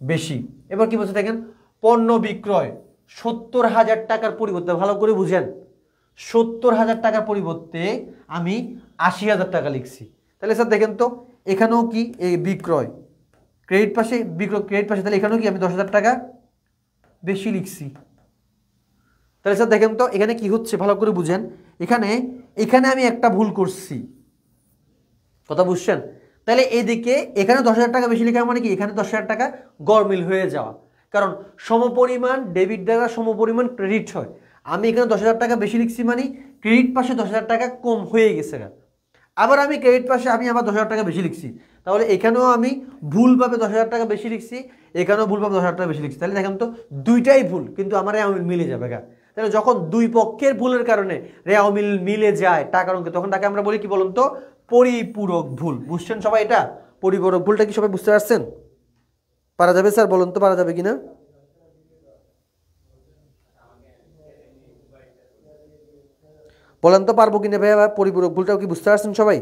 বেশি। এবার কি বলছে দেখেন, পণ্য বিক্রয় 70,000 টাকার পরিবর্তে, ভালো করে বুঝেন, 70,000 টাকার পরিবর্তে আমি 80,000 টাকা লিখছি। তাহলে স্যার দেখেন তো এখানেও কি এই বিক্রয় ক্রেডিট পাশে, বিক্রয় ক্রেডিট পাশে, তাহলে এখানেও কি আমি 10,000 টাকা বেশি লিখছি। তাহলে স্যার দেখেন তো এখানে কি হচ্ছে, ভালো করে বুঝেন। এখানে এখানে আমি একটা ভুল করছি, কথা বুঝছেন? তাহলে এদিকে এখানে 10,000 টাকা বেশি লেখা মানে কি, এখানে 10,000 টাকা গরমিল হয়ে যাওয়া, কারণ সমপরিমাণ ডেবিট দ্বারা সমপরিমাণ ক্রেডিট হয়। আমি এখানে 10,000 টাকা বেশি লিখছি মানে ক্রেডিট পাশে 10,000 টাকা কম হয়ে গেছে। আবার আমি ক্রেডিট পাশে আমি আবার 10,000 টাকা বেশি লিখছি, তাহলে এখানেও আমি ভুলভাবে 10,000 টাকা বেশি লিখছি, এখানেও ভুলভাবে 10,000 টাকা বেশি লিখছি। তাহলে দেখেন তো দুইটাই ভুল, কিন্তু আমার রেওয়ামিল মিলে যাবে। তাহলে যখন দুই পক্ষের ভুলের কারণে রেওয়ামিল মিলে যায় টাকার অঙ্কে, তখন তাকে আমরা বলি কি বলুন তো, পরিপূরক ভুল। বুঝছেন সবাই এটা? পরিপূরক ভুলটা কি সবাই বুঝতে পারছেন? পারা যাবে স্যার বলুন তো, পারা যাবে কিনা? বলেন তো পারবো কিনা ভাইয়া, পরিপূরক ভুলটাও কি বুঝতে পারছেন সবাই?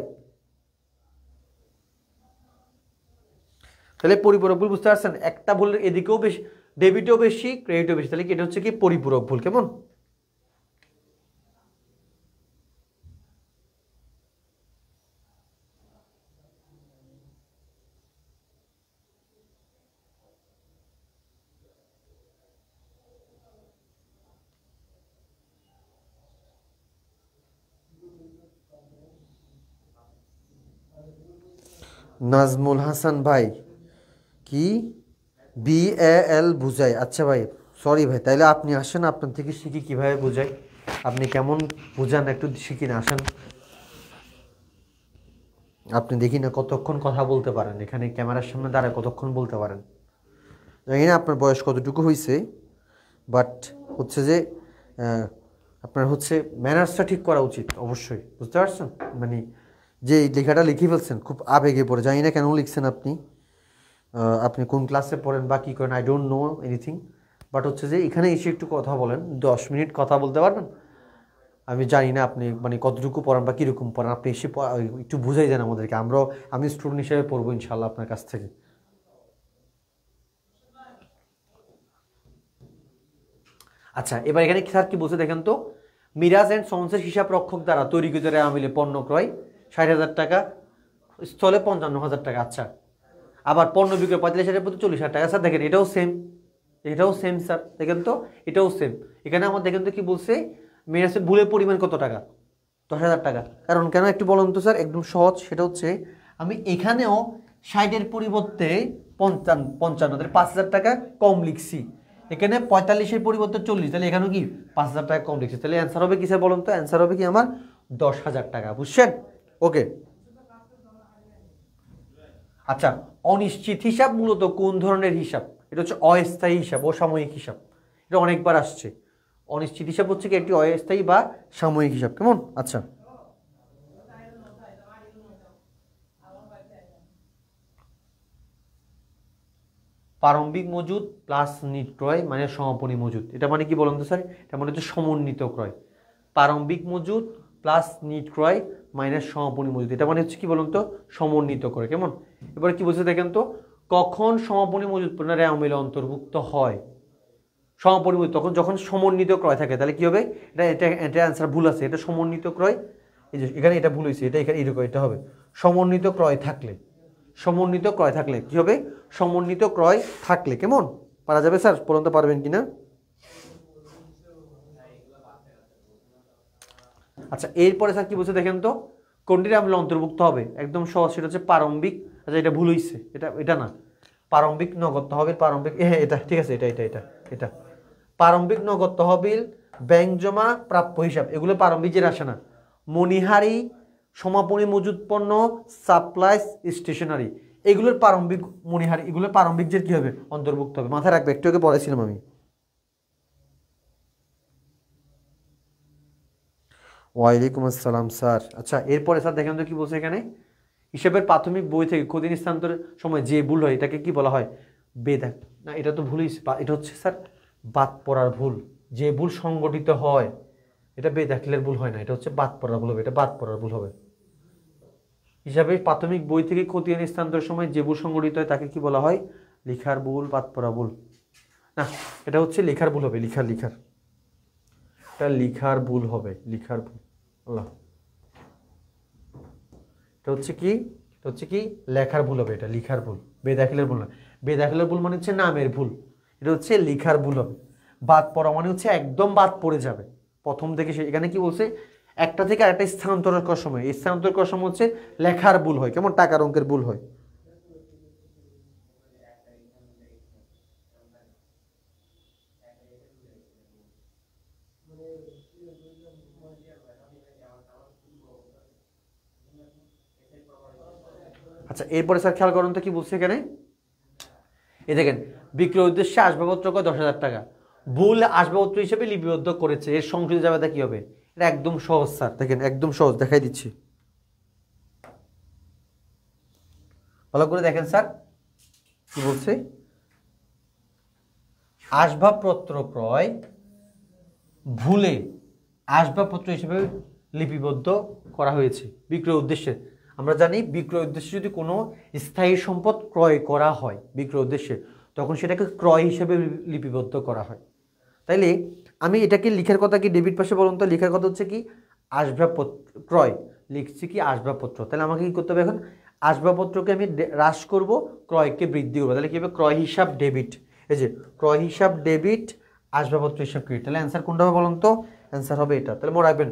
তাহলে পরিপূরক ভুল বুঝতে পারছেন, একটা ভুল এদিকেও বেশি, ডেবিটও বেশি ক্রেডিটও বেশি, তাহলে কি এটা হচ্ছে কি পরিপূরক ভুল। কেমন? নাজমুল হাসান ভাই কি BAL বুঝায়? আচ্ছা ভাই সরি ভাই, তাইলে আপনি আসেন, আপনার থেকে শিখি কিভাবে বুঝাই, আপনি কেমন বুঝান একটু শিখি না, আসেন। আপনি দেখি না কতক্ষণ কথা বলতে পারেন, এখানে ক্যামেরার সামনে দাঁড়ায় কতক্ষণ বলতে পারেন। জানি না আপনার বয়স কতটুকু হয়েছে, বাট হচ্ছে যে আপনার হচ্ছে ম্যানার্সটা ঠিক করা উচিত অবশ্যই, বুঝতে পারছেন? মানে যে লেখাটা লিখে ফেলছেন খুব আবেগে পড়ে, জানি না কেন লিখছেন আপনি, আপনি কোন ক্লাসে পড়েন বা কী করেন, I don't know anything, but হচ্ছে যে এখানে এসে একটু কথা বলেন, 10 মিনিট কথা বলতে পারবেন। আমি জানি না আপনি মানে কতটুকু পড়ান বা কীরকম পড়ান, আপনি এসে একটু বুঝাই দেন আমাদেরকে, আমি স্টুডেন্ট হিসেবে পড়বো ইনশাল্লাহ আপনার কাছ থেকে। আচ্ছা এবার এখানে স্যার কি বলছে দেখেন তো, মিরাজ অ্যান্ড সন্সের হিসাব রক্ষক দ্বারা তৈরিকৃত রেওয়ামিলে পণ্য ক্রয় 60,000 টাকা, স্থলে 55,000 টাকা। আচ্ছা, আবার পণ্য বিক্রয় 45,000 প্রতি 40,000 টাকা। স্যার দেখেন এটাও সেম, এটাও সেম স্যার, দেখেন তো এটাও সেম। এখানে আমার দেখেন তো কি বলছে, মেরাসের ভুলের পরিমাণ কত টাকা, 10,000 টাকা। কারণ কেন একটু বলুন তো স্যার, একদম সহজ। সেটা হচ্ছে আমি এখানেও 60-এর পরিবর্তে 55, 5,000 টাকা কম লিখছি। এখানে 45-এর পরিবর্তে 40, তাহলে এখানেও কি 5,000 টাকা কম লিখছি। তাহলে অ্যান্সার হবে কি স্যার বলুন তো, অ্যান্সার হবে কি আমার 10,000 টাকা। বুঝছেন? ওকে। আচ্ছা, অনিশ্চিত হিসাব মূলত কোন ধরনের হিসাব? এটা হচ্ছে অস্থায়ী হিসাব, অসাময়িক হিসাব। এটা অনেকবার আসছে। অনিশ্চিত হিসাব হচ্ছে কি একটি অস্থায়ী বা সাময়িক হিসাব। কেমন? আচ্ছা, প্রারম্ভিক মজুদ প্লাস নিট ক্রয় মানে সমাপনী মজুদ। এটা মানে কি বলুন তো স্যার? এটা মানে হচ্ছে সমন্বিত ক্রয়। প্রারম্ভিক মজুদ প্লাস নিট ক্রয় মাইনাস সমাপনী মজুদ, এটা মানে হচ্ছে কি বলুন তো, সমন্বিত ক্রয়। কেমন? এবারে কি বলছে দেখেন তো, কখন সমাপনী মজুদ পণ্যের আমিলে অন্তর্ভুক্ত হয়? সমাপনী মজুদ তখন যখন সমন্বিত ক্রয় থাকে। তাহলে কি হবে? এটা এটা এটা অ্যান্সার ভুল আছে। এটা সমন্বিত ক্রয়, এই যে এখানে এটা ভুল হয়েছে, এটা এখানে এরকম এটা হবে সমন্বিত ক্রয় থাকলে। সমন্বিত ক্রয় থাকলে কি হবে? সমন্বিত ক্রয় থাকলে। কেমন? পারা যাবে স্যার? পর্যন্ত পারবেন কিনা? আচ্ছা, এরপরে স্যার কি বলছে দেখেন তো, কোনটির আমলে অন্তর্ভুক্ত হবে? একদম সহজ, সেটা হচ্ছে প্রারম্ভিক। আচ্ছা, এটা ভুল হয়েছে, এটা এটা না, প্রারম্ভিক নগদ তহবিল, প্রারম্ভিক, হ্যাঁ এটা ঠিক আছে, এটা এটা এটা এটা প্রারম্ভিক নগদ তহবিল, ব্যাংক জমা, প্রাপ্য হিসাব, এগুলো প্রারম্ভিকের আসে না। মণিহারি, সমাপনী মজুদ পণ্য, সাপ্লাইস, স্টেশনারি, এগুলোর প্রারম্ভিক মণিহারি, এগুলোর প্রারম্ভিক যে কি হবে? অন্তর্ভুক্ত হবে। মাথায় রাখবে, একটু আগে পড়াইছিলাম আমি। ওয়ালাইকুম আসসালাম স্যার। আচ্ছা, এরপরে স্যার দেখেন তো কি বলছে এখানে, হিসাবের প্রাথমিক বই থেকে ক্ষতি স্থানান্তরের সময় যে ভুল হয় এটাকে কি বলা হয়? বেদাগ। না, এটা তো ভুলই, এটা হচ্ছে স্যার বাদ পড়ার ভুল। যে ভুল সংগঠিত হয় এটা বেদাখিলের ভুল হয় না, এটা হচ্ছে বাদ পড়ার ভুল হবে, এটা বাদ পড়ার ভুল হবে। হিসাবের প্রাথমিক বই থেকে ক্ষতি স্থানান্তরের সময় যে ভুল সংগঠিত হয় তাকে কি বলা হয়? লিখার ভুল, বাদ পড়া ভুল। না, এটা হচ্ছে লেখার ভুল হবে, লিখার লিখার এটা লিখার ভুল হবে, লিখার ভুল। আল্লাহ, এটা হচ্ছে কি, এটা হচ্ছে কি লেখার ভুল হবে, এটা লিখার ভুল, বেদাখিলের ভুল না। বেদাখিলের ভুল মানে হচ্ছে নামের ভুল, এটা হচ্ছে লিখার ভুল হবে। বাদ পড়া মানে হচ্ছে একদম বাদ পড়ে যাবে প্রথম থেকে। এখানে কি বলছে, একটা থেকে আরেকটা স্থানান্তর করার সময়, স্থানান্তর করার সময় হচ্ছে লেখার ভুল হয়। কেমন? টাকার অঙ্কের ভুল হয়। আচ্ছা, এরপরে স্যার খেয়াল করুন তো কি বলছে এখানে, এই দেখেন, বিক্রয় উদ্দেশ্যে আসবাবপত্র কয় 10,000 টাকা, ভুল আসবাবপত্র হিসেবে লিপিবদ্ধ করেছে, এর সংশোধিত জাবেদা কি হবে? এটা একদম সহজ স্যার, দেখেন একদম সহজ, দেখাই দিচ্ছি, ভালো করে দেখেন স্যার কি বলছে। আসবাবপত্র ক্রয় ভুলে আসবাবপত্র হিসেবে লিপিবদ্ধ করা হয়েছে বিক্রয় উদ্দেশ্যে। আমরা জানি বিক্রয় উদ্দেশ্যে যদি কোনো স্থায়ী সম্পদ ক্রয় করা হয় বিক্রয় উদ্দেশ্যে, তখন সেটাকে ক্রয় হিসেবে লিপিবদ্ধ করা হয়। তাইলে আমি এটাকে লিখার কথা কি ডেবিট পাশে বলুন তো, লিখার কথা হচ্ছে কি আসবাবপত্র ক্রয়, লিখছি কি আসবাবপত্র। তাহলে আমাকে কি করতে হবে এখন? আসবাবপত্রকে আমি হ্রাস করব, ক্রয়কে বৃদ্ধি করবো। তাহলে কি হবে? ক্রয় হিসাব ডেবিট, এই যে ক্রয় হিসাব ডেবিট, আসবাবপত্র হিসাব ক্রেডিট। তাহলে অ্যান্সার কোনটা হবে বলুন তো? অ্যান্সার হবে এটা। তাহলে মনে রাখবেন,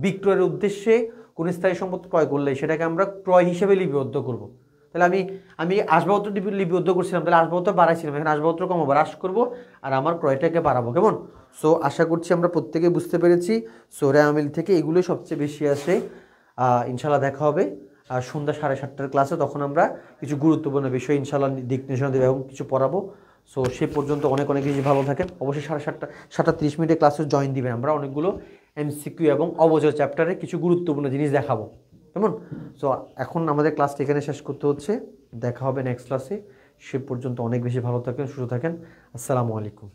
বিক্রয়ের উদ্দেশ্যে কোন স্থায়ী সম্পদ ক্রয় করলে সেটাকে আমরা ক্রয় হিসেবে লিপিবদ্ধ করব। তাহলে আমি আসবাবপত্র লিপিবদ্ধ করছিলাম, তাহলে আসবাবপত্র বাড়াইছিলাম, এখন আসবাবপত্র কমাবো, হ্রাস করবো, আর আমার ক্রয়টাকে বাড়াবো। কেমন? সো আশা করছি আমরা প্রত্যেকে বুঝতে পেরেছি। সো রেয়ামিল থেকে এগুলোই সবচেয়ে বেশি আসে। ইনশাল্লাহ দেখা হবে সন্ধ্যা 7:30টার ক্লাসে, তখন আমরা কিছু গুরুত্বপূর্ণ বিষয় ইনশাল্লাহ দিক নির্দেশনা দেবো এবং কিছু পড়াবো। সো সে পর্যন্ত অনেক বেশি ভালো থাকেন। অবশ্যই 7:30 ক্লাসে জয়েন দিবেন। আমরা অনেকগুলো এমসিকিউ এবং অবজয় চ্যাপ্টারে কিছু গুরুত্বপূর্ণ জিনিস দেখাবো। কেমন? সো এখন আমাদের ক্লাসটা এখানে শেষ করতে হচ্ছে, দেখা হবে নেক্সট ক্লাসে। সে পর্যন্ত অনেক বেশি ভালো থাকেন, সুস্থ থাকেন। আসসালামু আলাইকুম।